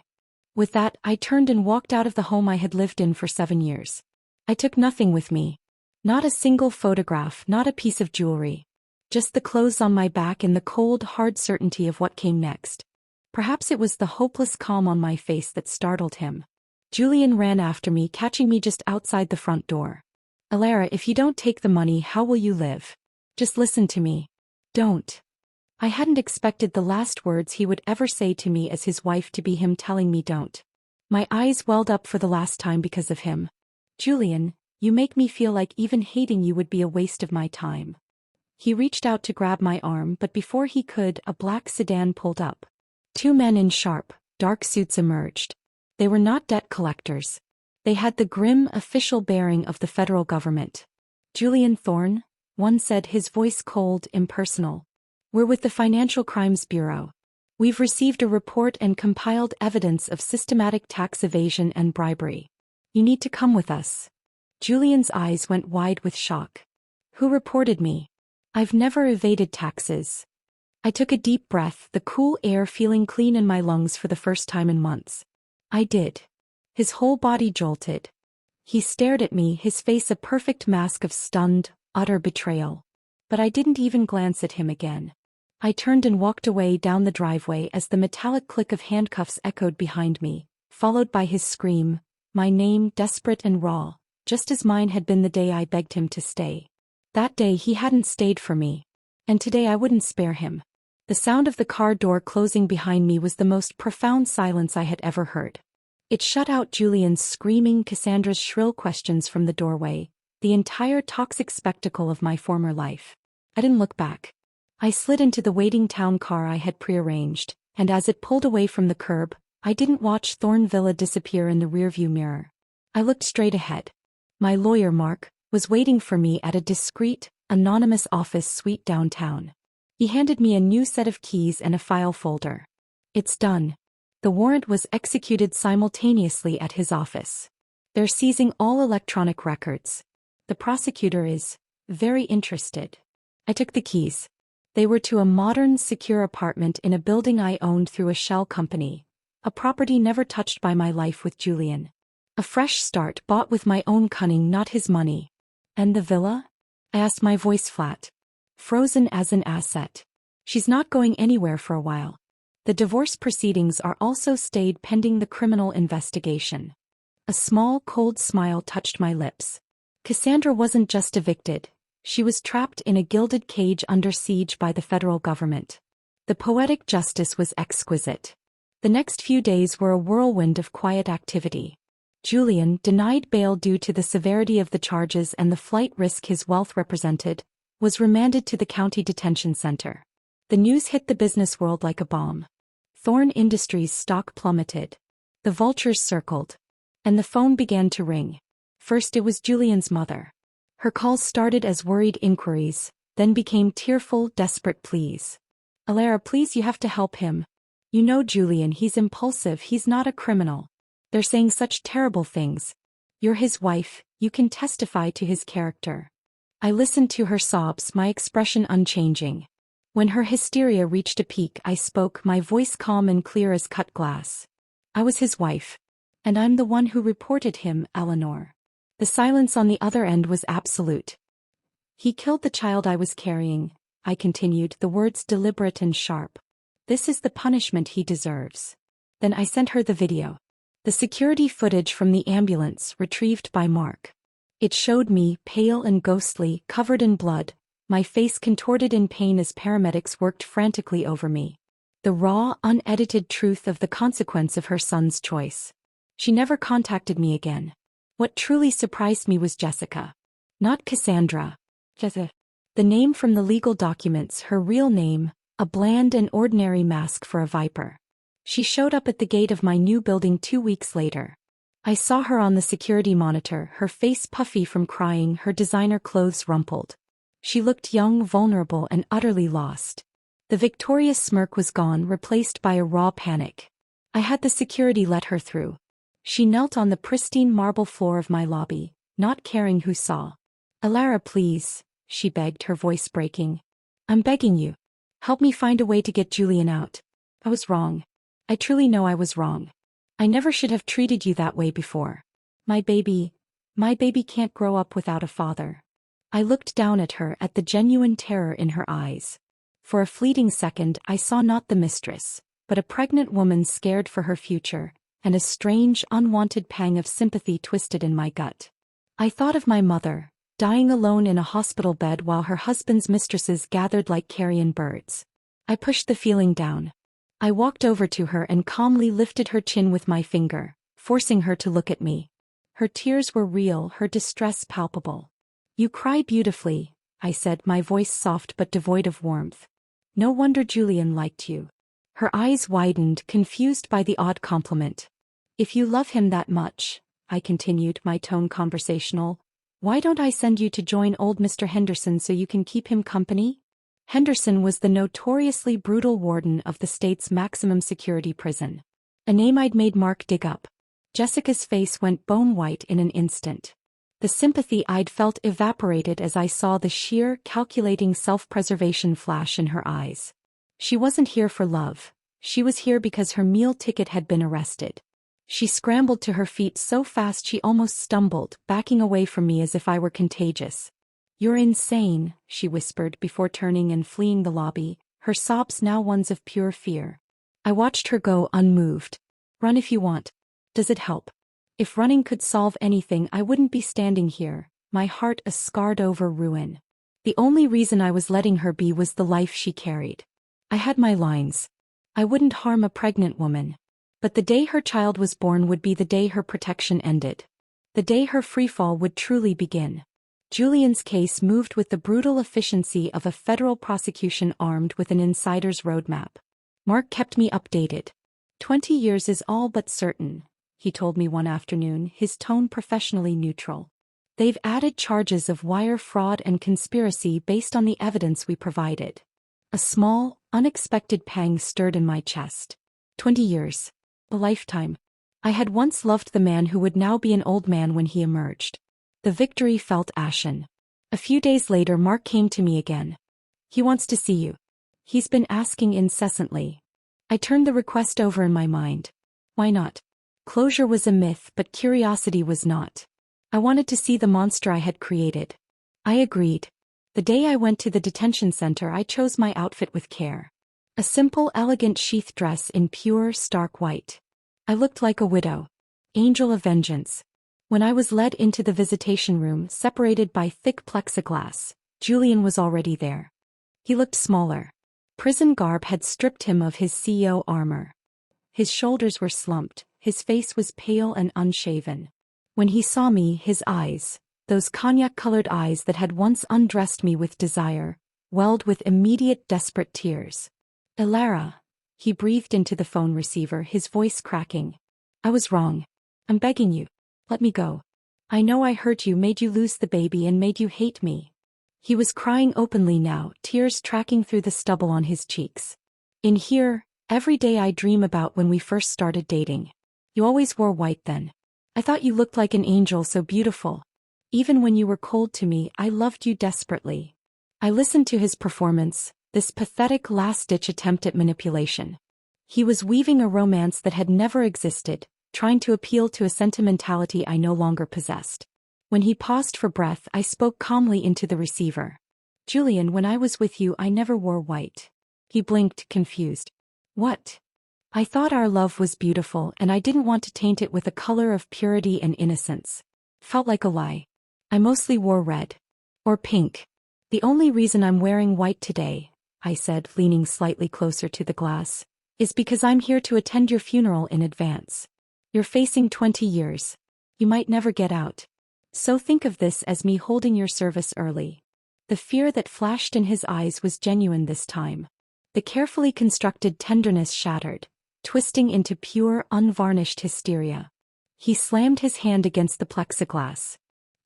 With that, I turned and walked out of the home I had lived in for 7 years. I took nothing with me. Not a single photograph, not a piece of jewelry. Just the clothes on my back and the cold, hard certainty of what came next. Perhaps it was the hopeless calm on my face that startled him. Julian ran after me, catching me just outside the front door. "Alara, if you don't take the money, how will you live? Just listen to me. Don't." I hadn't expected the last words he would ever say to me as his wife to be him telling me don't. My eyes welled up for the last time because of him. "Julian, you make me feel like even hating you would be a waste of my time." He reached out to grab my arm, but before he could, a black sedan pulled up. 2 men in sharp, dark suits emerged. They were not debt collectors. They had the grim, official bearing of the federal government. "Julian Thorne," one said, his voice cold, impersonal. "We're with the Financial Crimes Bureau. We've received a report and compiled evidence of systematic tax evasion and bribery. You need to come with us." Julian's eyes went wide with shock. "Who reported me? I've never evaded taxes." I took a deep breath, the cool air feeling clean in my lungs for the first time in months. "I did." His whole body jolted. He stared at me, his face a perfect mask of stunned, utter betrayal. But I didn't even glance at him again. I turned and walked away down the driveway as the metallic click of handcuffs echoed behind me, followed by his scream, my name desperate and raw, just as mine had been the day I begged him to stay. That day he hadn't stayed for me. And today I wouldn't spare him. The sound of the car door closing behind me was the most profound silence I had ever heard. It shut out Julian's screaming, Cassandra's shrill questions from the doorway, the entire toxic spectacle of my former life. I didn't look back. I slid into the waiting town car I had prearranged, and as it pulled away from the curb, I didn't watch Thorn Villa disappear in the rearview mirror. I looked straight ahead. My lawyer, Mark, was waiting for me at a discreet, anonymous office suite downtown. He handed me a new set of keys and a file folder. It's done. The warrant was executed simultaneously at his office. They're seizing all electronic records. The prosecutor is very interested. I took the keys. They were to a modern, secure apartment in a building I owned through a shell company, a property never touched by my life with Julian. A fresh start bought with my own cunning, not his money. And the villa? I asked, my voice flat. Frozen as an asset. She's not going anywhere for a while. The divorce proceedings are also stayed pending the criminal investigation. A small, cold smile touched my lips. Cassandra wasn't just evicted. She was trapped in a gilded cage under siege by the federal government. The poetic justice was exquisite. The next few days were a whirlwind of quiet activity. Julian, denied bail due to the severity of the charges and the flight risk his wealth represented, was remanded to the county detention center. The news hit the business world like a bomb. Thorn Industries' stock plummeted. The vultures circled. And the phone began to ring. First it was Julian's mother. Her calls started as worried inquiries, then became tearful, desperate pleas. Alara, please, you have to help him. You know Julian, he's impulsive, he's not a criminal. They're saying such terrible things. You're his wife, you can testify to his character. I listened to her sobs, my expression unchanging. When her hysteria reached a peak, I spoke, my voice calm and clear as cut glass. I was his wife. And I'm the one who reported him, Eleanor. The silence on the other end was absolute. He killed the child I was carrying, I continued, the words deliberate and sharp. This is the punishment he deserves. Then I sent her the video. The security footage from the ambulance retrieved by Mark. It showed me, pale and ghostly, covered in blood, my face contorted in pain as paramedics worked frantically over me. The raw, unedited truth of the consequence of her son's choice. She never contacted me again. What truly surprised me was Jessica. Not Cassandra. Jessica. The name from the legal documents, her real name, a bland and ordinary mask for a viper. She showed up at the gate of my new building 2 weeks later. I saw her on the security monitor, her face puffy from crying, her designer clothes rumpled. She looked young, vulnerable, and utterly lost. The victorious smirk was gone, replaced by a raw panic. I had the security let her through. She knelt on the pristine marble floor of my lobby, not caring who saw. Alara, please, she begged, her voice breaking. I'm begging you. Help me find a way to get Julian out. I was wrong. I truly know I was wrong. I never should have treated you that way before. My baby can't grow up without a father. I looked down at her, at the genuine terror in her eyes. For a fleeting second I saw not the mistress, but a pregnant woman scared for her future, and a strange, unwanted pang of sympathy twisted in my gut. I thought of my mother, dying alone in a hospital bed while her husband's mistresses gathered like carrion birds. I pushed the feeling down. I walked over to her and calmly lifted her chin with my finger, forcing her to look at me. Her tears were real, her distress palpable. You cry beautifully, I said, my voice soft but devoid of warmth. No wonder Julian liked you. Her eyes widened, confused by the odd compliment. If you love him that much, I continued, my tone conversational, why don't I send you to join old Mr. Henderson so you can keep him company? Henderson was the notoriously brutal warden of the state's maximum security prison. A name I'd made Mark dig up. Jessica's face went bone white in an instant. The sympathy I'd felt evaporated as I saw the sheer, calculating self-preservation flash in her eyes. She wasn't here for love. She was here because her meal ticket had been arrested. She scrambled to her feet so fast she almost stumbled, backing away from me as if I were contagious. You're insane, she whispered before turning and fleeing the lobby, her sobs now ones of pure fear. I watched her go unmoved. Run if you want. Does it help? If running could solve anything, I wouldn't be standing here, my heart a scarred-over ruin. The only reason I was letting her be was the life she carried. I had my lines. I wouldn't harm a pregnant woman. But the day her child was born would be the day her protection ended. The day her freefall would truly begin. Julian's case moved with the brutal efficiency of a federal prosecution armed with an insider's roadmap. Mark kept me updated. 20 years is all but certain, he told me one afternoon, his tone professionally neutral. They've added charges of wire fraud and conspiracy based on the evidence we provided. A small, unexpected pang stirred in my chest. 20 years. A lifetime. I had once loved the man who would now be an old man when he emerged. The victory felt ashen. A few days later, Mark came to me again. He wants to see you. He's been asking incessantly. I turned the request over in my mind. Why not? Closure was a myth, but curiosity was not. I wanted to see the monster I had created. I agreed. The day I went to the detention center, I chose my outfit with care. A simple, elegant sheath dress in pure, stark white. I looked like a widow. Angel of vengeance. When I was led into the visitation room, separated by thick plexiglass, Julian was already there. He looked smaller. Prison garb had stripped him of his CEO armor. His shoulders were slumped, his face was pale and unshaven. When he saw me, his eyes, those cognac-colored eyes that had once undressed me with desire, welled with immediate desperate tears. Elara, he breathed into the phone receiver, his voice cracking. I was wrong. I'm begging you. Let me go. I know I hurt you, made you lose the baby, and made you hate me. He was crying openly now, tears tracking through the stubble on his cheeks. In here, every day I dream about when we first started dating. You always wore white then. I thought you looked like an angel, so beautiful. Even when you were cold to me, I loved you desperately. I listened to his performance, this pathetic last-ditch attempt at manipulation. He was weaving a romance that had never existed, trying to appeal to a sentimentality I no longer possessed. When he paused for breath, I spoke calmly into the receiver. Julian, when I was with you, I never wore white. He blinked, confused. What? I thought our love was beautiful, and I didn't want to taint it with a color of purity and innocence. Felt like a lie. I mostly wore red. Or pink. The only reason I'm wearing white today, I said, leaning slightly closer to the glass, is because I'm here to attend your funeral in advance. You're facing 20 years. You might never get out. So think of this as me holding your service early. The fear that flashed in his eyes was genuine this time. The carefully constructed tenderness shattered, twisting into pure, unvarnished hysteria. He slammed his hand against the plexiglass.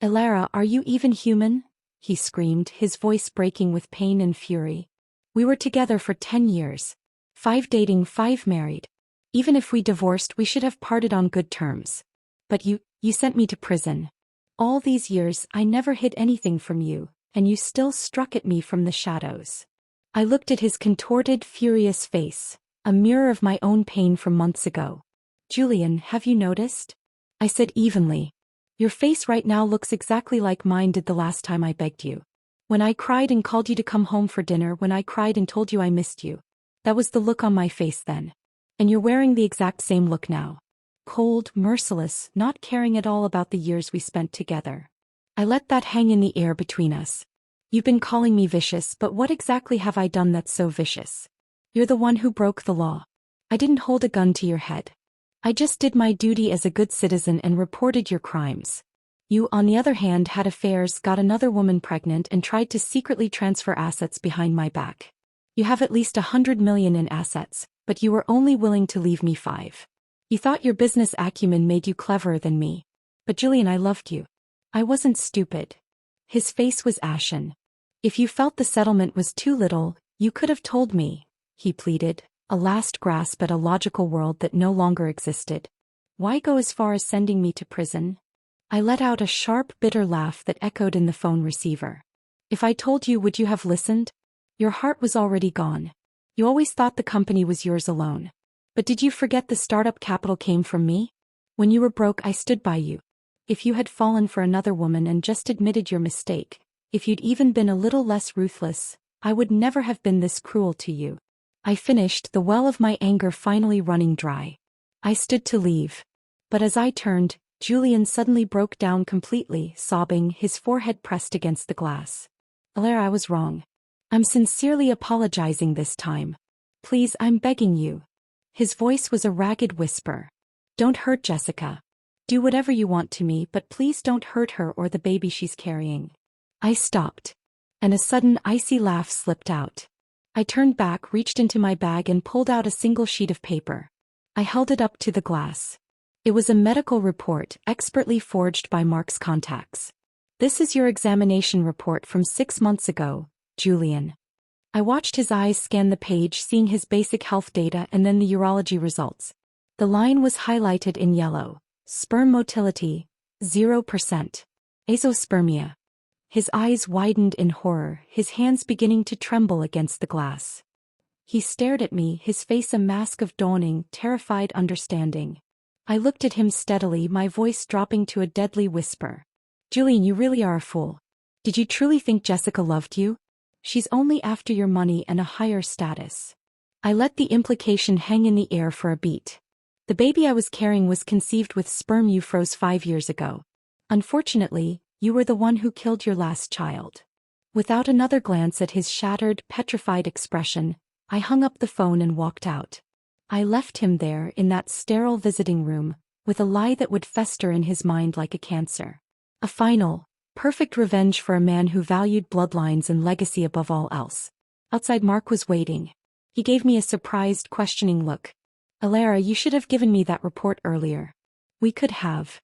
Elara, are you even human? He screamed, his voice breaking with pain and fury. We were together for 10 years. 5 dating, 5 married. Even if we divorced, we should have parted on good terms. But you sent me to prison. All these years, I never hid anything from you, and you still struck at me from the shadows. I looked at his contorted, furious face, a mirror of my own pain from months ago. Julian, have you noticed? I said evenly. Your face right now looks exactly like mine did the last time I begged you. When I cried and called you to come home for dinner, when I cried and told you I missed you. That was the look on my face then. And you're wearing the exact same look now. Cold, merciless, not caring at all about the years we spent together. I let that hang in the air between us. You've been calling me vicious, but what exactly have I done that's so vicious? You're the one who broke the law. I didn't hold a gun to your head. I just did my duty as a good citizen and reported your crimes. You, on the other hand, had affairs, got another woman pregnant, and tried to secretly transfer assets behind my back. You have at least 100 million in assets, but you were only willing to leave me 5. You thought your business acumen made you cleverer than me. But Julian, I loved you. I wasn't stupid. His face was ashen. If you felt the settlement was too little, you could have told me, he pleaded, a last grasp at a logical world that no longer existed. Why go as far as sending me to prison? I let out a sharp, bitter laugh that echoed in the phone receiver. If I told you, would you have listened? Your heart was already gone. You always thought the company was yours alone. But did you forget the startup capital came from me? When you were broke, I stood by you. If you had fallen for another woman and just admitted your mistake, if you'd even been a little less ruthless, I would never have been this cruel to you. I finished, the well of my anger finally running dry. I stood to leave. But as I turned, Julian suddenly broke down completely, sobbing, his forehead pressed against the glass. Alaire, I was wrong. I'm sincerely apologizing this time. Please, I'm begging you. His voice was a ragged whisper. Don't hurt Jessica. Do whatever you want to me, but please don't hurt her or the baby she's carrying. I stopped. And a sudden icy laugh slipped out. I turned back, reached into my bag and pulled out a single sheet of paper. I held it up to the glass. It was a medical report, expertly forged by Mark's contacts. This is your examination report from 6 months ago, Julian. I watched his eyes scan the page, seeing his basic health data and then the urology results. The line was highlighted in yellow. Sperm motility, 0%. Azoospermia. His eyes widened in horror, his hands beginning to tremble against the glass. He stared at me, his face a mask of dawning, terrified understanding. I looked at him steadily, my voice dropping to a deadly whisper. Julian, you really are a fool. Did you truly think Jessica loved you? She's only after your money and a higher status. I let the implication hang in the air for a beat. The baby I was carrying was conceived with sperm you froze 5 years ago. Unfortunately, you were the one who killed your last child. Without another glance at his shattered, petrified expression, I hung up the phone and walked out. I left him there in that sterile visiting room, with a lie that would fester in his mind like a cancer. A final, perfect revenge for a man who valued bloodlines and legacy above all else. Outside, Mark was waiting. He gave me a surprised, questioning look. Alaire, you should have given me that report earlier. We could have.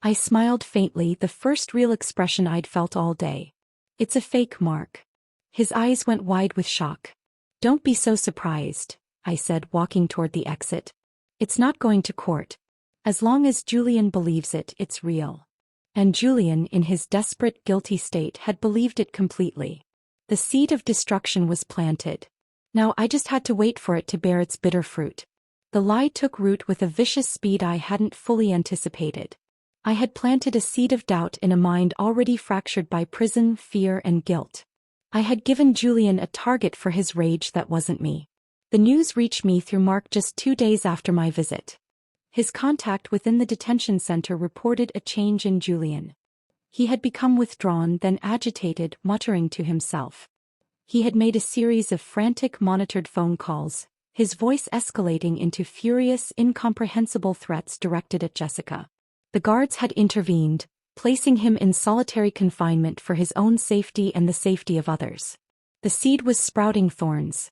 I smiled faintly, the first real expression I'd felt all day. It's a fake, Mark. His eyes went wide with shock. Don't be so surprised, I said, walking toward the exit. It's not going to court. As long as Julian believes it, it's real. And Julian, in his desperate, guilty state, had believed it completely. The seed of destruction was planted. Now I just had to wait for it to bear its bitter fruit. The lie took root with a vicious speed I hadn't fully anticipated. I had planted a seed of doubt in a mind already fractured by prison, fear, and guilt. I had given Julian a target for his rage that wasn't me. The news reached me through Mark just 2 days after my visit. His contact within the detention center reported a change in Julian. He had become withdrawn, then agitated, muttering to himself. He had made a series of frantic, monitored phone calls, his voice escalating into furious, incomprehensible threats directed at Jessica. The guards had intervened, placing him in solitary confinement for his own safety and the safety of others. The seed was sprouting thorns.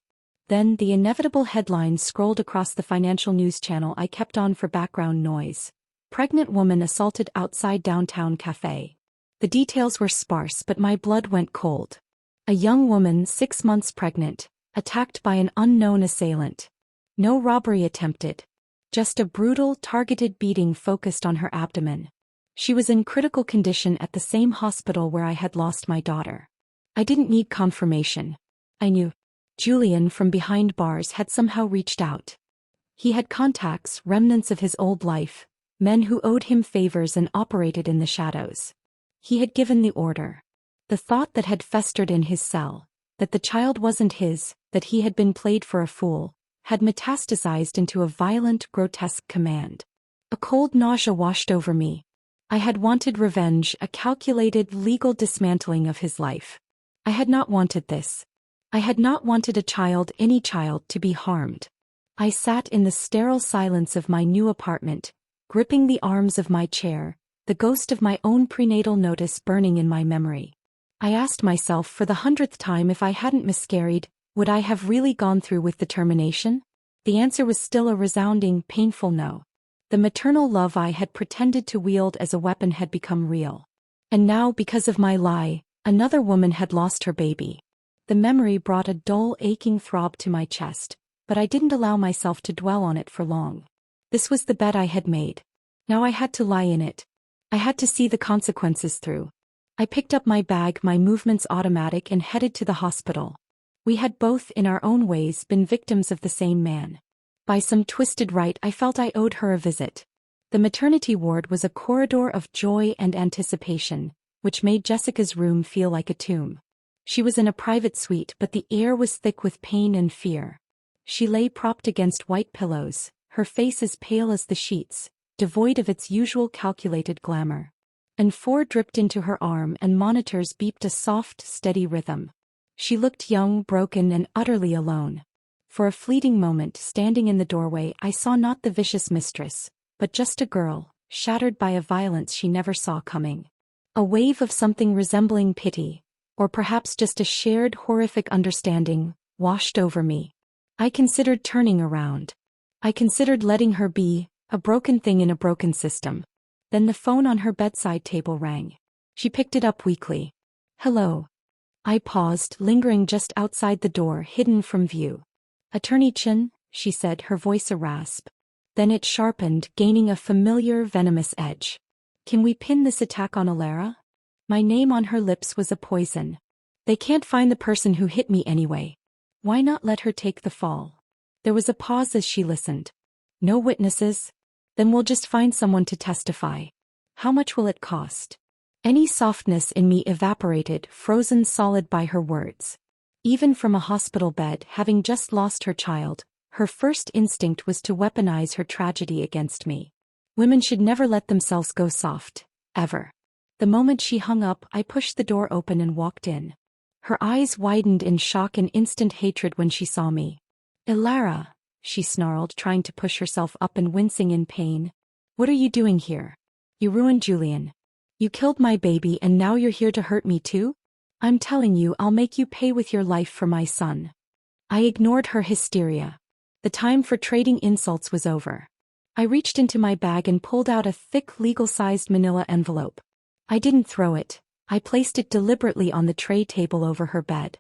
Then the inevitable headlines scrolled across the financial news channel I kept on for background noise. Pregnant woman assaulted outside downtown cafe. The details were sparse, but my blood went cold. A young woman, 6 months pregnant, attacked by an unknown assailant. No robbery attempted. Just a brutal, targeted beating focused on her abdomen. She was in critical condition at the same hospital where I had lost my daughter. I didn't need confirmation. I knew. Julian, from behind bars, had somehow reached out. He had contacts, remnants of his old life, men who owed him favors and operated in the shadows. He had given the order. The thought that had festered in his cell, that the child wasn't his, that he had been played for a fool, had metastasized into a violent, grotesque command. A cold nausea washed over me. I had wanted revenge, a calculated, legal dismantling of his life. I had not wanted this. I had not wanted a child, any child, to be harmed. I sat in the sterile silence of my new apartment, gripping the arms of my chair, the ghost of my own prenatal notice burning in my memory. I asked myself for the 100th time, if I hadn't miscarried, would I have really gone through with the termination? The answer was still a resounding, painful no. The maternal love I had pretended to wield as a weapon had become real. And now, because of my lie, another woman had lost her baby. The memory brought a dull, aching throb to my chest, but I didn't allow myself to dwell on it for long. This was the bed I had made. Now I had to lie in it. I had to see the consequences through. I picked up my bag, my movements automatic, and headed to the hospital. We had both, in our own ways, been victims of the same man. By some twisted right, I felt I owed her a visit. The maternity ward was a corridor of joy and anticipation, which made Jessica's room feel like a tomb. She was in a private suite, but the air was thick with pain and fear. She lay propped against white pillows, her face as pale as the sheets, devoid of its usual calculated glamour. And 4 dripped into her arm and monitors beeped a soft, steady rhythm. She looked young, broken, and utterly alone. For a fleeting moment, standing in the doorway, I saw not the vicious mistress, but just a girl, shattered by a violence she never saw coming. A wave of something resembling pity, or perhaps just a shared horrific understanding, washed over me. I considered turning around. I considered letting her be, a broken thing in a broken system. Then the phone on her bedside table rang. She picked it up weakly. "Hello." I paused, lingering just outside the door, hidden from view. "Attorney Chin," she said, her voice a rasp. Then it sharpened, gaining a familiar, venomous edge. "Can we pin this attack on Alara?" My name on her lips was a poison. "They can't find the person who hit me anyway. Why not let her take the fall?" There was a pause as she listened. "No witnesses? Then we'll just find someone to testify. How much will it cost?" Any softness in me evaporated, frozen solid by her words. Even from a hospital bed, having just lost her child, her first instinct was to weaponize her tragedy against me. Women should never let themselves go soft, ever. The moment she hung up, I pushed the door open and walked in. Her eyes widened in shock and instant hatred when she saw me. "Alara," she snarled, trying to push herself up and wincing in pain. "What are you doing here? You ruined Julian. You killed my baby and now you're here to hurt me too? I'm telling you, I'll make you pay with your life for my son." I ignored her hysteria. The time for trading insults was over. I reached into my bag and pulled out a thick, legal-sized manila envelope. I didn't throw it. I placed it deliberately on the tray table over her bed.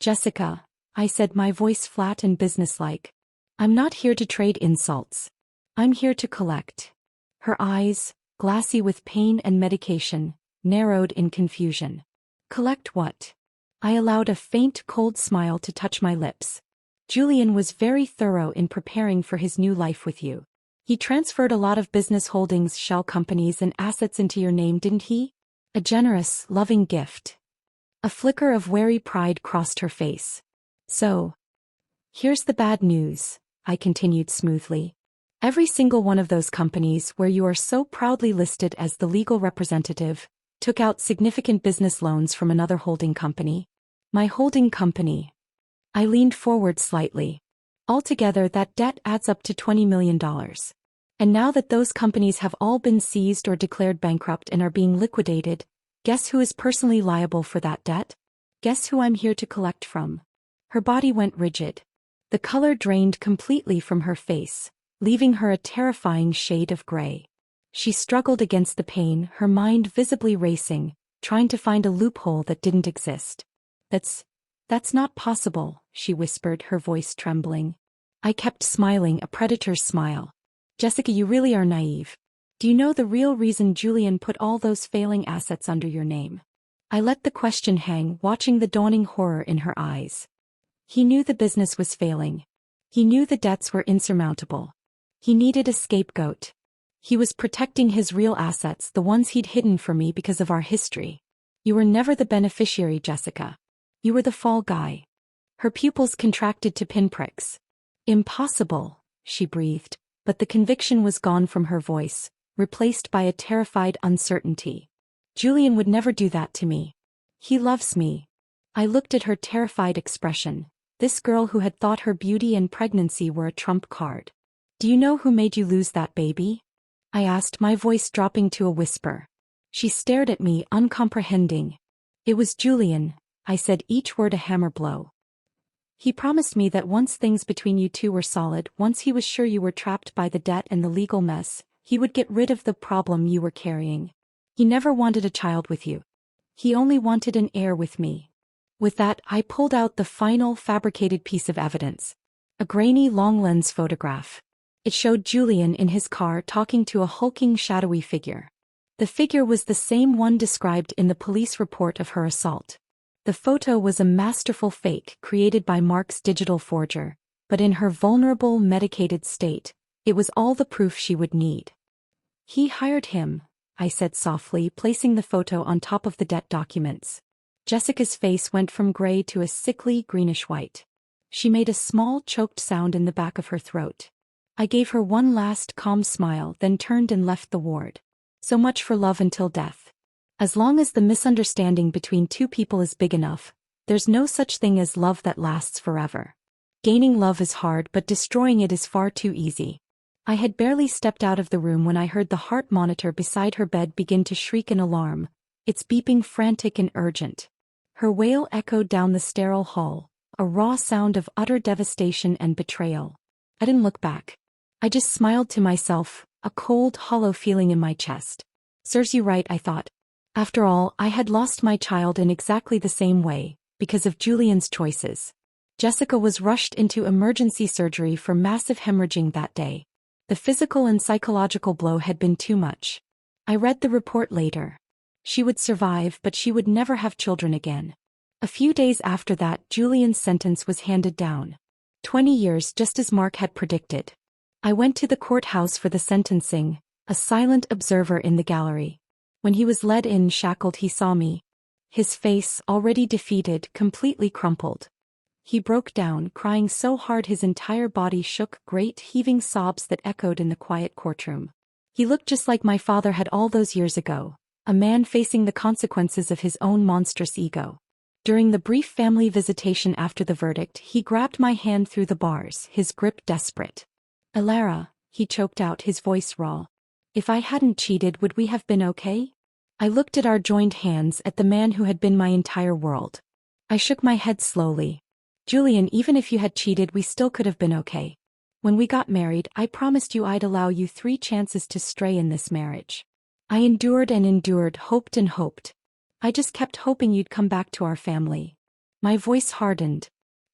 "Jessica," I said, my voice flat and businesslike. "I'm not here to trade insults. I'm here to collect." Her eyes, glassy with pain and medication, narrowed in confusion. "Collect what?" I allowed a faint, cold smile to touch my lips. "Julian was very thorough in preparing for his new life with you. He transferred a lot of business holdings, shell companies, and assets into your name, didn't he? A generous, loving gift." A flicker of wary pride crossed her face. "So, here's the bad news," I continued smoothly. "Every single one of those companies where you are so proudly listed as the legal representative took out significant business loans from another holding company. My holding company." I leaned forward slightly. "Altogether, that debt adds up to $20 million. And now that those companies have all been seized or declared bankrupt and are being liquidated, guess who is personally liable for that debt? Guess who I'm here to collect from?" Her body went rigid. The color drained completely from her face, leaving her a terrifying shade of gray. She struggled against the pain, her mind visibly racing, trying to find a loophole that didn't exist. That's not possible," she whispered, her voice trembling. I kept smiling, a predator's smile. "Jessica, you really are naive. Do you know the real reason Julian put all those failing assets under your name?" I let the question hang, watching the dawning horror in her eyes. "He knew the business was failing. He knew the debts were insurmountable. He needed a scapegoat. He was protecting his real assets, the ones he'd hidden from me because of our history. You were never the beneficiary, Jessica. You were the fall guy." Her pupils contracted to pinpricks. "Impossible," she breathed, but the conviction was gone from her voice, replaced by a terrified uncertainty. "Julian would never do that to me. He loves me." I looked at her terrified expression, this girl who had thought her beauty and pregnancy were a trump card. "Do you know who made you lose that baby?" I asked, my voice dropping to a whisper. She stared at me, uncomprehending. "It was Julian," I said, each word a hammer blow. "He promised me that once things between you two were solid, once he was sure you were trapped by the debt and the legal mess, he would get rid of the problem you were carrying. He never wanted a child with you. He only wanted an heir with me." With that, I pulled out the final fabricated piece of evidence. A grainy long-lens photograph. It showed Julian in his car talking to a hulking, shadowy figure. The figure was the same one described in the police report of her assault. The photo was a masterful fake created by Mark's digital forger, but in her vulnerable, medicated state, it was all the proof she would need. "He hired him," I said softly, placing the photo on top of the debt documents. Jessica's face went from gray to a sickly greenish-white. She made a small, choked sound in the back of her throat. I gave her one last calm smile, then turned and left the ward. So much for love until death. As long as the misunderstanding between two people is big enough, there's no such thing as love that lasts forever. Gaining love is hard, but destroying it is far too easy. I had barely stepped out of the room when I heard the heart monitor beside her bed begin to shriek an alarm, its beeping frantic and urgent. Her wail echoed down the sterile hall, a raw sound of utter devastation and betrayal. I didn't look back. I just smiled to myself, a cold, hollow feeling in my chest. Serves you right, I thought. After all, I had lost my child in exactly the same way, because of Julian's choices. Jessica was rushed into emergency surgery for massive hemorrhaging that day. The physical and psychological blow had been too much. I read the report later. She would survive, but she would never have children again. A few days after that, Julian's sentence was handed down. 20 years, just as Mark had predicted. I went to the courthouse for the sentencing, a silent observer in the gallery. When he was led in shackled, he saw me. His face, already defeated, completely crumpled. He broke down, crying so hard his entire body shook, great heaving sobs that echoed in the quiet courtroom. He looked just like my father had all those years ago, a man facing the consequences of his own monstrous ego. During the brief family visitation after the verdict, he grabbed my hand through the bars, his grip desperate. "Alara," he choked out, his voice raw. "If I hadn't cheated, would we have been okay?" I looked at our joined hands, at the man who had been my entire world. I shook my head slowly. "Julian, even if you had cheated, we still could have been okay. When we got married, I promised you I'd allow you 3 chances to stray in this marriage. I endured and endured, hoped and hoped. I just kept hoping you'd come back to our family." My voice hardened.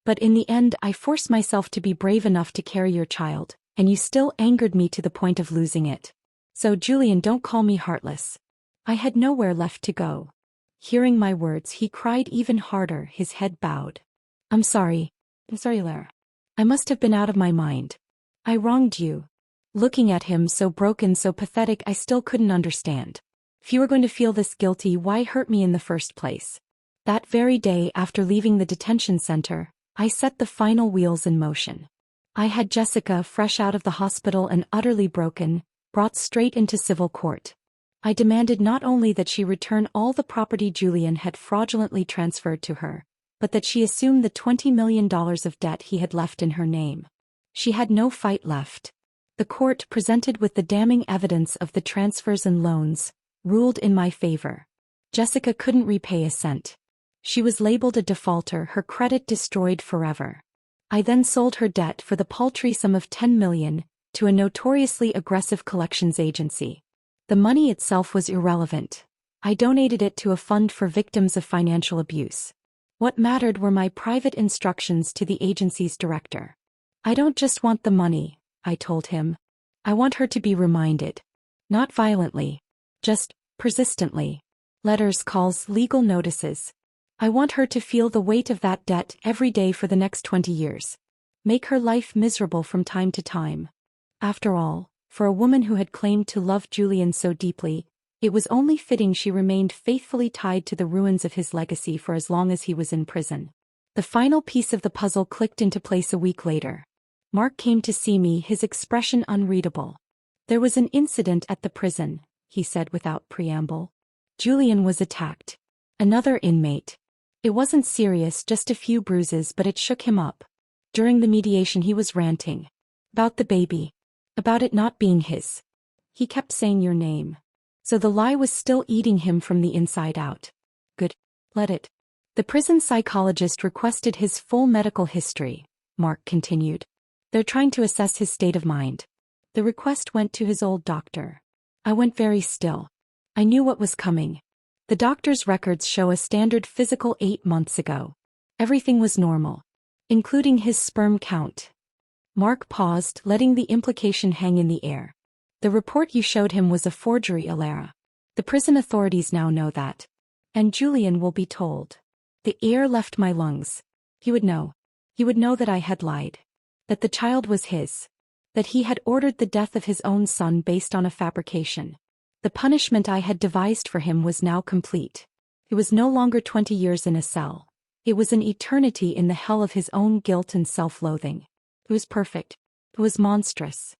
"But in the end, I forced myself to be brave enough to carry your child, and you still angered me to the point of losing it. So Julian, don't call me heartless." I had nowhere left to go. Hearing my words, he cried even harder, his head bowed. I'm sorry, Lara. I must have been out of my mind. I wronged you." Looking at him, so broken, so pathetic, I still couldn't understand. If you were going to feel this guilty, why hurt me in the first place? That very day, after leaving the detention center, I set the final wheels in motion. I had Jessica, fresh out of the hospital and utterly broken, brought straight into civil court. I demanded not only that she return all the property Julian had fraudulently transferred to her, but that she assume the $20 million of debt he had left in her name. She had no fight left. The court, presented with the damning evidence of the transfers and loans, ruled in my favor. Jessica couldn't repay a cent. She was labeled a defaulter, her credit destroyed forever. I then sold her debt for the paltry sum of $10 million to a notoriously aggressive collections agency. The money itself was irrelevant. I donated it to a fund for victims of financial abuse. What mattered were my private instructions to the agency's director. "I don't just want the money," I told him. "I want her to be reminded. Not violently. Just persistently. Letters, calls, legal notices. I want her to feel the weight of that debt every day for the next 20 years. Make her life miserable from time to time." After all, for a woman who had claimed to love Julian so deeply, it was only fitting she remained faithfully tied to the ruins of his legacy for as long as he was in prison. The final piece of the puzzle clicked into place a week later. Mark came to see me, his expression unreadable. "There was an incident at the prison," he said without preamble. "Julian was attacked. Another inmate. It wasn't serious, just a few bruises, but it shook him up. During the mediation he was ranting. About the baby. About it not being his. He kept saying your name. So the lie was still eating him from the inside out. Good. Let it." The prison psychologist requested his full medical history, Mark continued. "They're trying to assess his state of mind." The request went to his old doctor. I went very still. I knew what was coming. The doctor's records show a standard physical 8 months ago. Everything was normal, including his sperm count. Mark paused, letting the implication hang in the air. "The report you showed him was a forgery, Alara. The prison authorities now know that. And Julian will be told." The air left my lungs. He would know. He would know that I had lied. That the child was his. That he had ordered the death of his own son based on a fabrication. The punishment I had devised for him was now complete. It was no longer 20 years in a cell. It was an eternity in the hell of his own guilt and self-loathing. It was perfect. It was monstrous.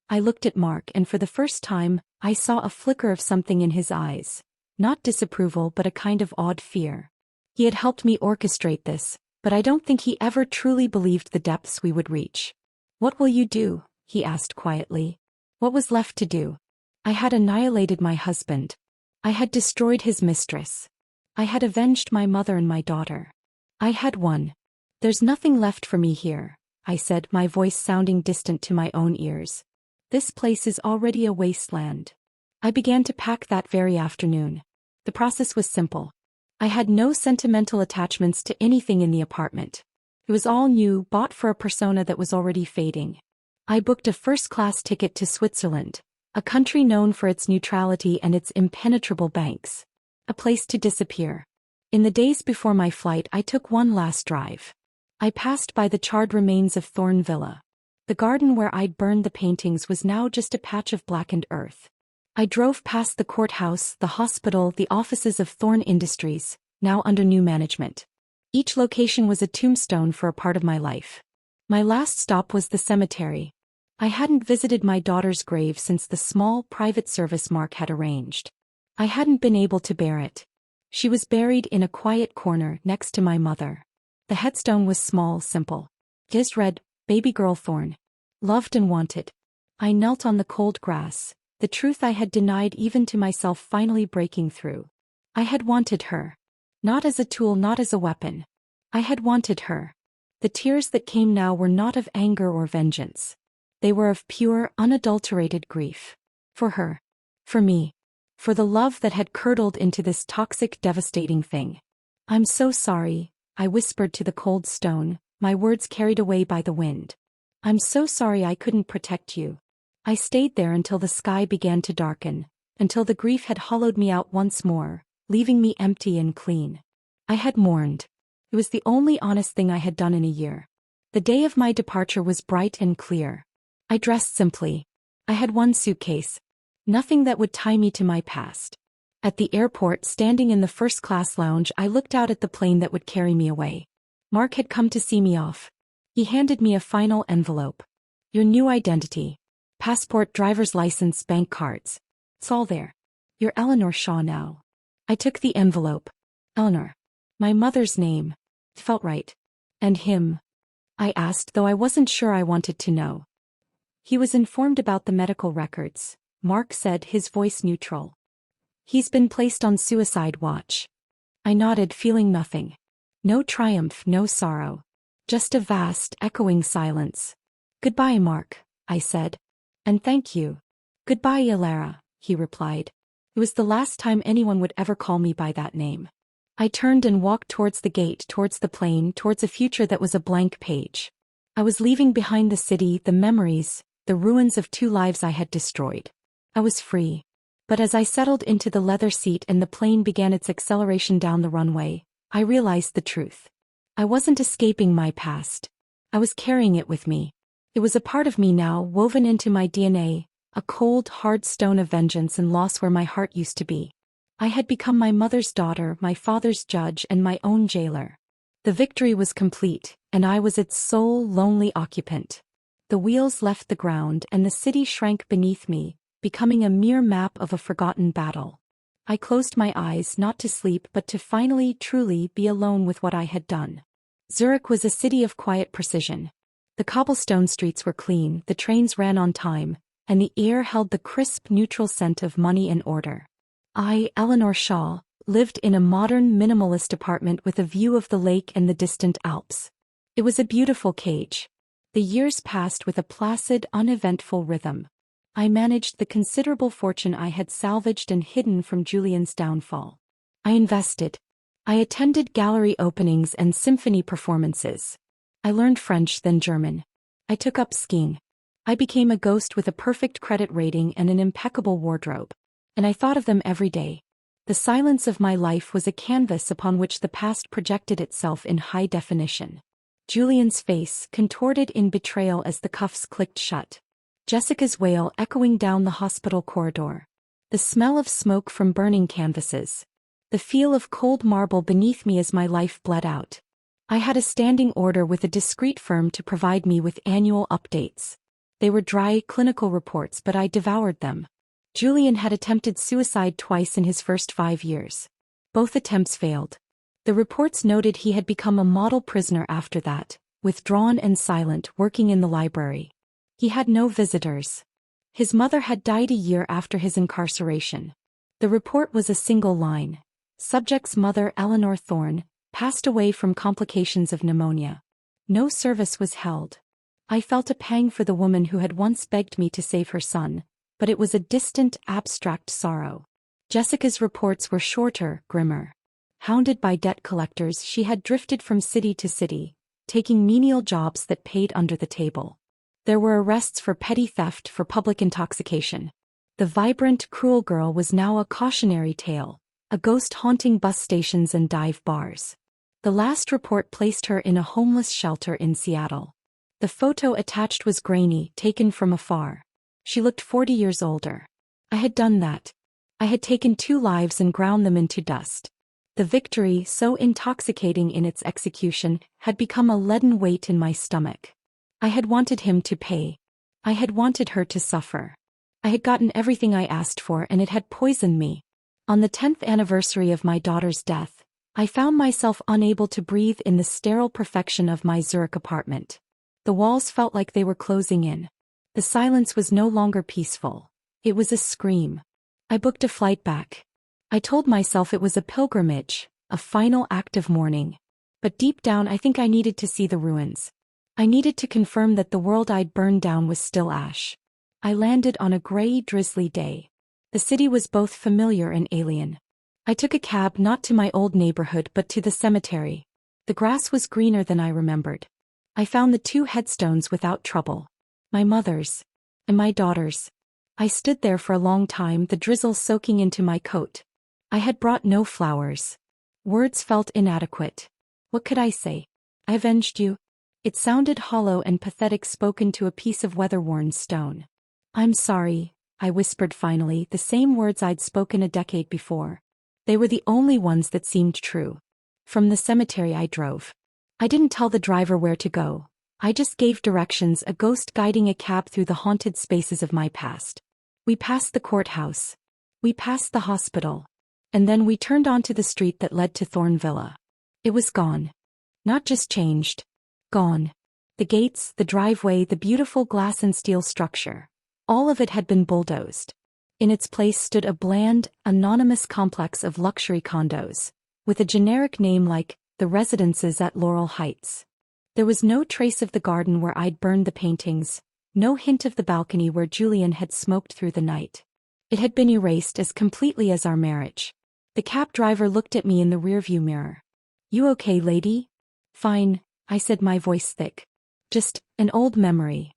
I looked at Mark and for the first time, I saw a flicker of something in his eyes. Not disapproval but a kind of odd fear. He had helped me orchestrate this, but I don't think he ever truly believed the depths we would reach. "What will you do?" he asked quietly. What was left to do? I had annihilated my husband. I had destroyed his mistress. I had avenged my mother and my daughter. I had won. "There's nothing left for me here," I said, my voice sounding distant to my own ears. "This place is already a wasteland." I began to pack that very afternoon. The process was simple. I had no sentimental attachments to anything in the apartment. It was all new, bought for a persona that was already fading. I booked a first-class ticket to Switzerland, a country known for its neutrality and its impenetrable banks. A place to disappear. In the days before my flight, I took one last drive. I passed by the charred remains of Thorn Villa. The garden where I'd burned the paintings was now just a patch of blackened earth. I drove past the courthouse, the hospital, the offices of Thorn Industries, now under new management. Each location was a tombstone for a part of my life. My last stop was the cemetery. I hadn't visited my daughter's grave since the small private service Mark had arranged. I hadn't been able to bear it. She was buried in a quiet corner next to my mother. The headstone was small, simple. Just read, "Baby girl Thorn. Loved and wanted." I knelt on the cold grass, the truth I had denied even to myself finally breaking through. I had wanted her. Not as a tool, not as a weapon. I had wanted her. The tears that came now were not of anger or vengeance. They were of pure, unadulterated grief. For her. For me. For the love that had curdled into this toxic, devastating thing. "I'm so sorry," I whispered to the cold stone, my words carried away by the wind. "I'm so sorry I couldn't protect you." I stayed there until the sky began to darken, until the grief had hollowed me out once more, leaving me empty and clean. I had mourned. It was the only honest thing I had done in a year. The day of my departure was bright and clear. I dressed simply. I had one suitcase. Nothing that would tie me to my past. At the airport, standing in the first-class lounge, I looked out at the plane that would carry me away. Mark had come to see me off. He handed me a final envelope. "Your new identity. Passport, driver's license, bank cards. It's all there. You're Eleanor Shaw now." I took the envelope. Eleanor. My mother's name. It felt right. "And him?" I asked, though I wasn't sure I wanted to know. "He was informed about the medical records," Mark said, his voice neutral. "He's been placed on suicide watch." I nodded, feeling nothing. No triumph, no sorrow. Just a vast, echoing silence. "Goodbye, Mark," I said. "And thank you." "Goodbye, Ilara," he replied. It was the last time anyone would ever call me by that name. I turned and walked towards the gate, towards the plane, towards a future that was a blank page. I was leaving behind the city, the memories, the ruins of 2 lives I had destroyed. I was free. But as I settled into the leather seat and the plane began its acceleration down the runway, I realized the truth. I wasn't escaping my past. I was carrying it with me. It was a part of me now, woven into my DNA, a cold, hard stone of vengeance and loss where my heart used to be. I had become my mother's daughter, my father's judge, and my own jailer. The victory was complete, and I was its sole, lonely occupant. The wheels left the ground and the city shrank beneath me, becoming a mere map of a forgotten battle. I closed my eyes, not to sleep but to finally, truly be alone with what I had done. Zurich was a city of quiet precision. The cobblestone streets were clean, the trains ran on time, and the air held the crisp, neutral scent of money and order. I, Eleanor Shaw, lived in a modern, minimalist apartment with a view of the lake and the distant Alps. It was a beautiful cage. The years passed with a placid, uneventful rhythm. I managed the considerable fortune I had salvaged and hidden from Julian's downfall. I invested. I attended gallery openings and symphony performances. I learned French, then German. I took up skiing. I became a ghost with a perfect credit rating and an impeccable wardrobe. And I thought of them every day. The silence of my life was a canvas upon which the past projected itself in high definition. Julian's face, contorted in betrayal as the cuffs clicked shut. Jessica's wail echoing down the hospital corridor. The smell of smoke from burning canvases. The feel of cold marble beneath me as my life bled out. I had a standing order with a discreet firm to provide me with annual updates. They were dry, clinical reports, but I devoured them. Julian had attempted suicide twice in his first 5 years. Both attempts failed. The reports noted he had become a model prisoner after that, withdrawn and silent, working in the library. He had no visitors. His mother had died a year after his incarceration. The report was a single line. Subject's mother, Eleanor Thorne, passed away from complications of pneumonia. No service was held. I felt a pang for the woman who had once begged me to save her son, but it was a distant, abstract sorrow. Jessica's reports were shorter, grimmer. Hounded by debt collectors, she had drifted from city to city, taking menial jobs that paid under the table. There were arrests for petty theft, for public intoxication. The vibrant, cruel girl was now a cautionary tale, a ghost haunting bus stations and dive bars. The last report placed her in a homeless shelter in Seattle. The photo attached was grainy, taken from afar. She looked 40 years older. I had done that. I had taken 2 lives and ground them into dust. The victory, so intoxicating in its execution, had become a leaden weight in my stomach. I had wanted him to pay. I had wanted her to suffer. I had gotten everything I asked for, and it had poisoned me. On the 10th anniversary of my daughter's death, I found myself unable to breathe in the sterile perfection of my Zurich apartment. The walls felt like they were closing in. The silence was no longer peaceful. It was a scream. I booked a flight back. I told myself it was a pilgrimage, a final act of mourning. But deep down I think I needed to see the ruins. I needed to confirm that the world I'd burned down was still ash. I landed on a gray, drizzly day. The city was both familiar and alien. I took a cab not to my old neighborhood but to the cemetery. The grass was greener than I remembered. I found the 2 headstones without trouble. My mother's. And my daughter's. I stood there for a long time, the drizzle soaking into my coat. I had brought no flowers. Words felt inadequate. What could I say? I avenged you. It sounded hollow and pathetic, spoken to a piece of weather-worn stone. I'm sorry, I whispered finally, the same words I'd spoken a decade before. They were the only ones that seemed true. From the cemetery I drove. I didn't tell the driver where to go. I just gave directions, a ghost guiding a cab through the haunted spaces of my past. We passed the courthouse. We passed the hospital. And then we turned onto the street that led to Thorne Villa. It was gone. Not just changed. Gone. The gates, the driveway, the beautiful glass and steel structure. All of it had been bulldozed. In its place stood a bland, anonymous complex of luxury condos, with a generic name like the Residences at Laurel Heights. There was no trace of the garden where I'd burned the paintings, no hint of the balcony where Julian had smoked through the night. It had been erased as completely as our marriage. The cab driver looked at me in the rearview mirror. You okay, lady? Fine, I said, my voice thick. Just an old memory.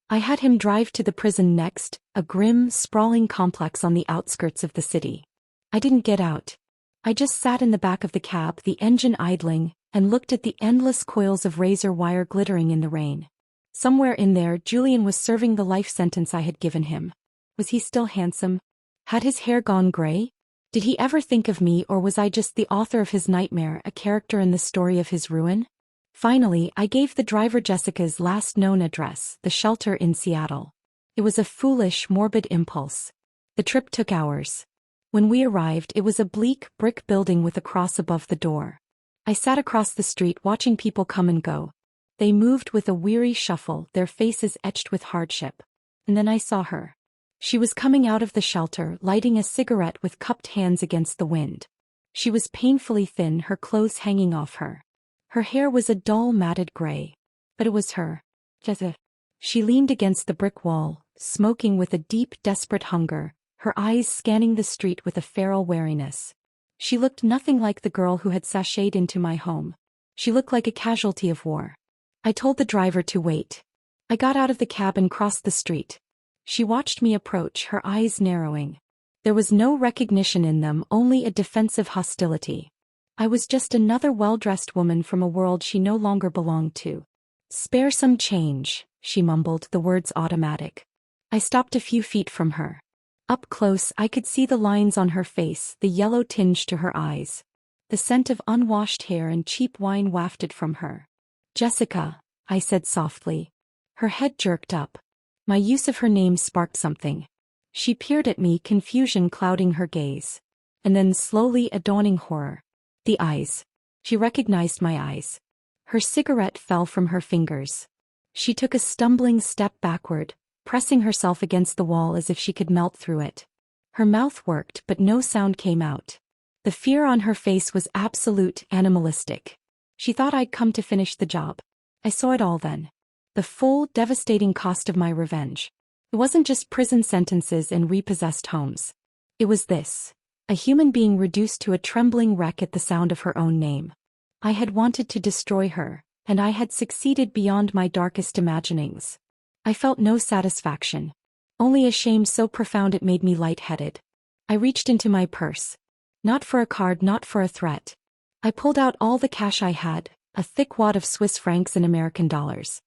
I had him drive to the prison next, a grim, sprawling complex on the outskirts of the city. I didn't get out. I just sat in the back of the cab, the engine idling, and looked at the endless coils of razor wire glittering in the rain. Somewhere in there, Julian was serving the life sentence I had given him. Was he still handsome? Had his hair gone gray? Did he ever think of me, or was I just the author of his nightmare, a character in the story of his ruin? Finally, I gave the driver Jessica's last known address, the shelter in Seattle. It was a foolish, morbid impulse. The trip took hours. When we arrived, it was a bleak, brick building with a cross above the door. I sat across the street watching people come and go. They moved with a weary shuffle, their faces etched with hardship. And then I saw her. She was coming out of the shelter, lighting a cigarette with cupped hands against the wind. She was painfully thin, her clothes hanging off her. Her hair was a dull, matted gray. But it was her. Jessica. She leaned against the brick wall, smoking with a deep, desperate hunger, her eyes scanning the street with a feral wariness. She looked nothing like the girl who had sashayed into my home. She looked like a casualty of war. I told the driver to wait. I got out of the cab and crossed the street. She watched me approach, her eyes narrowing. There was no recognition in them, only a defensive hostility. I was just another well-dressed woman from a world she no longer belonged to. Spare some change, she mumbled, the words automatic. I stopped a few feet from her. Up close, I could see the lines on her face, the yellow tinge to her eyes. The scent of unwashed hair and cheap wine wafted from her. Jessica, I said softly. Her head jerked up. My use of her name sparked something. She peered at me, confusion clouding her gaze. And then slowly a dawning horror. The eyes. She recognized my eyes. Her cigarette fell from her fingers. She took a stumbling step backward, pressing herself against the wall as if she could melt through it. Her mouth worked, but no sound came out. The fear on her face was absolute, animalistic. She thought I'd come to finish the job. I saw it all then. The full, devastating cost of my revenge. It wasn't just prison sentences and repossessed homes. It was this. A human being reduced to a trembling wreck at the sound of her own name. I had wanted to destroy her, and I had succeeded beyond my darkest imaginings. I felt no satisfaction. Only a shame so profound it made me lightheaded. I reached into my purse. Not for a card, not for a threat. I pulled out all the cash I had, a thick wad of Swiss francs and American dollars.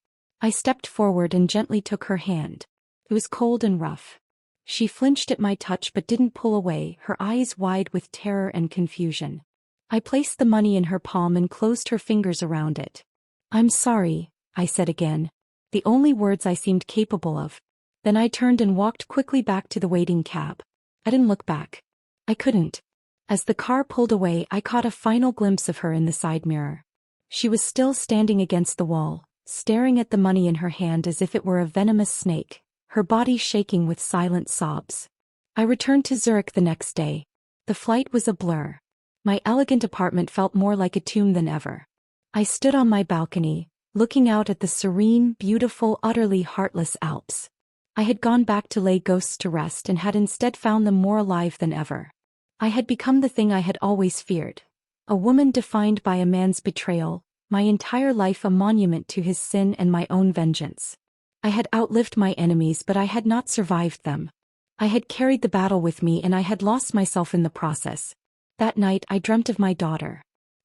I stepped forward and gently took her hand. It was cold and rough. She flinched at my touch but didn't pull away, her eyes wide with terror and confusion. I placed the money in her palm and closed her fingers around it. "I'm sorry," I said again. The only words I seemed capable of. Then I turned and walked quickly back to the waiting cab. I didn't look back. I couldn't. As the car pulled away, I caught a final glimpse of her in the side mirror. She was still standing against the wall, staring at the money in her hand as if it were a venomous snake, her body shaking with silent sobs. I returned to Zurich the next day. The flight was a blur. My elegant apartment felt more like a tomb than ever. I stood on my balcony, looking out at the serene, beautiful, utterly heartless Alps. I had gone back to lay ghosts to rest and had instead found them more alive than ever. I had become the thing I had always feared. A woman defined by a man's betrayal, my entire life a monument to his sin and my own vengeance. I had outlived my enemies, but I had not survived them. I had carried the battle with me and I had lost myself in the process. That night I dreamt of my daughter.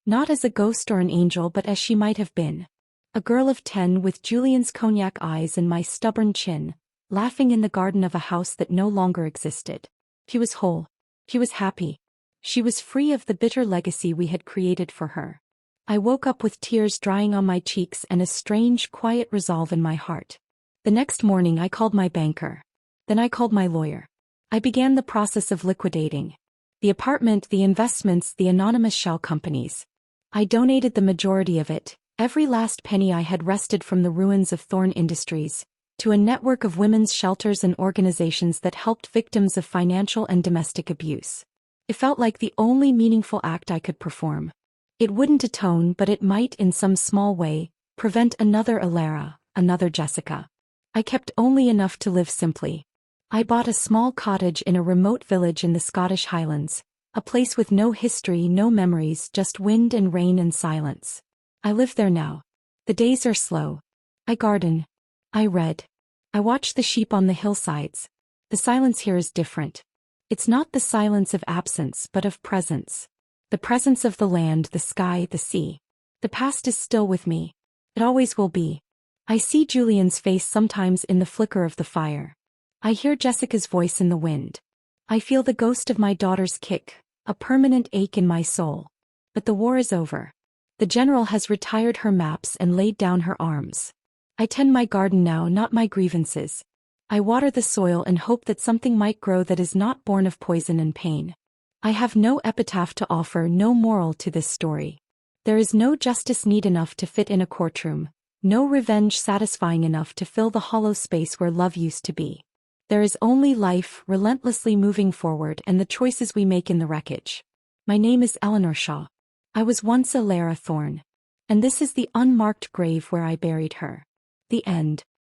Not as a ghost or an angel but as she might have been. A girl of 10 with Julian's cognac eyes and my stubborn chin, laughing in the garden of a house that no longer existed. She was whole. She was happy. She was free of the bitter legacy we had created for her. I woke up with tears drying on my cheeks and a strange, quiet resolve in my heart. The next morning I called my banker. Then I called my lawyer. I began the process of liquidating. The apartment, the investments, the anonymous shell companies. I donated the majority of it, every last penny I had wrested from the ruins of Thorn Industries, to a network of women's shelters and organizations that helped victims of financial and domestic abuse. It felt like the only meaningful act I could perform. It wouldn't atone, but it might, in some small way, prevent another Alara, another Jessica. I kept only enough to live simply. I bought a small cottage in a remote village in the Scottish Highlands, a place with no history, no memories, just wind and rain and silence. I live there now. The days are slow. I garden. I read. I watch the sheep on the hillsides. The silence here is different. It's not the silence of absence but of presence. The presence of the land, the sky, the sea. The past is still with me. It always will be. I see Julian's face sometimes in the flicker of the fire. I hear Jessica's voice in the wind. I feel the ghost of my daughter's kick, a permanent ache in my soul. But the war is over. The general has retired her maps and laid down her arms. I tend my garden now, not my grievances. I water the soil and hope that something might grow that is not born of poison and pain. I have no epitaph to offer, no moral to this story. There is no justice neat enough to fit in a courtroom, no revenge satisfying enough to fill the hollow space where love used to be. There is only life, relentlessly moving forward, and the choices we make in the wreckage. My name is Eleanor Shaw. I was once a Lara Thorne. And this is the unmarked grave where I buried her. The end.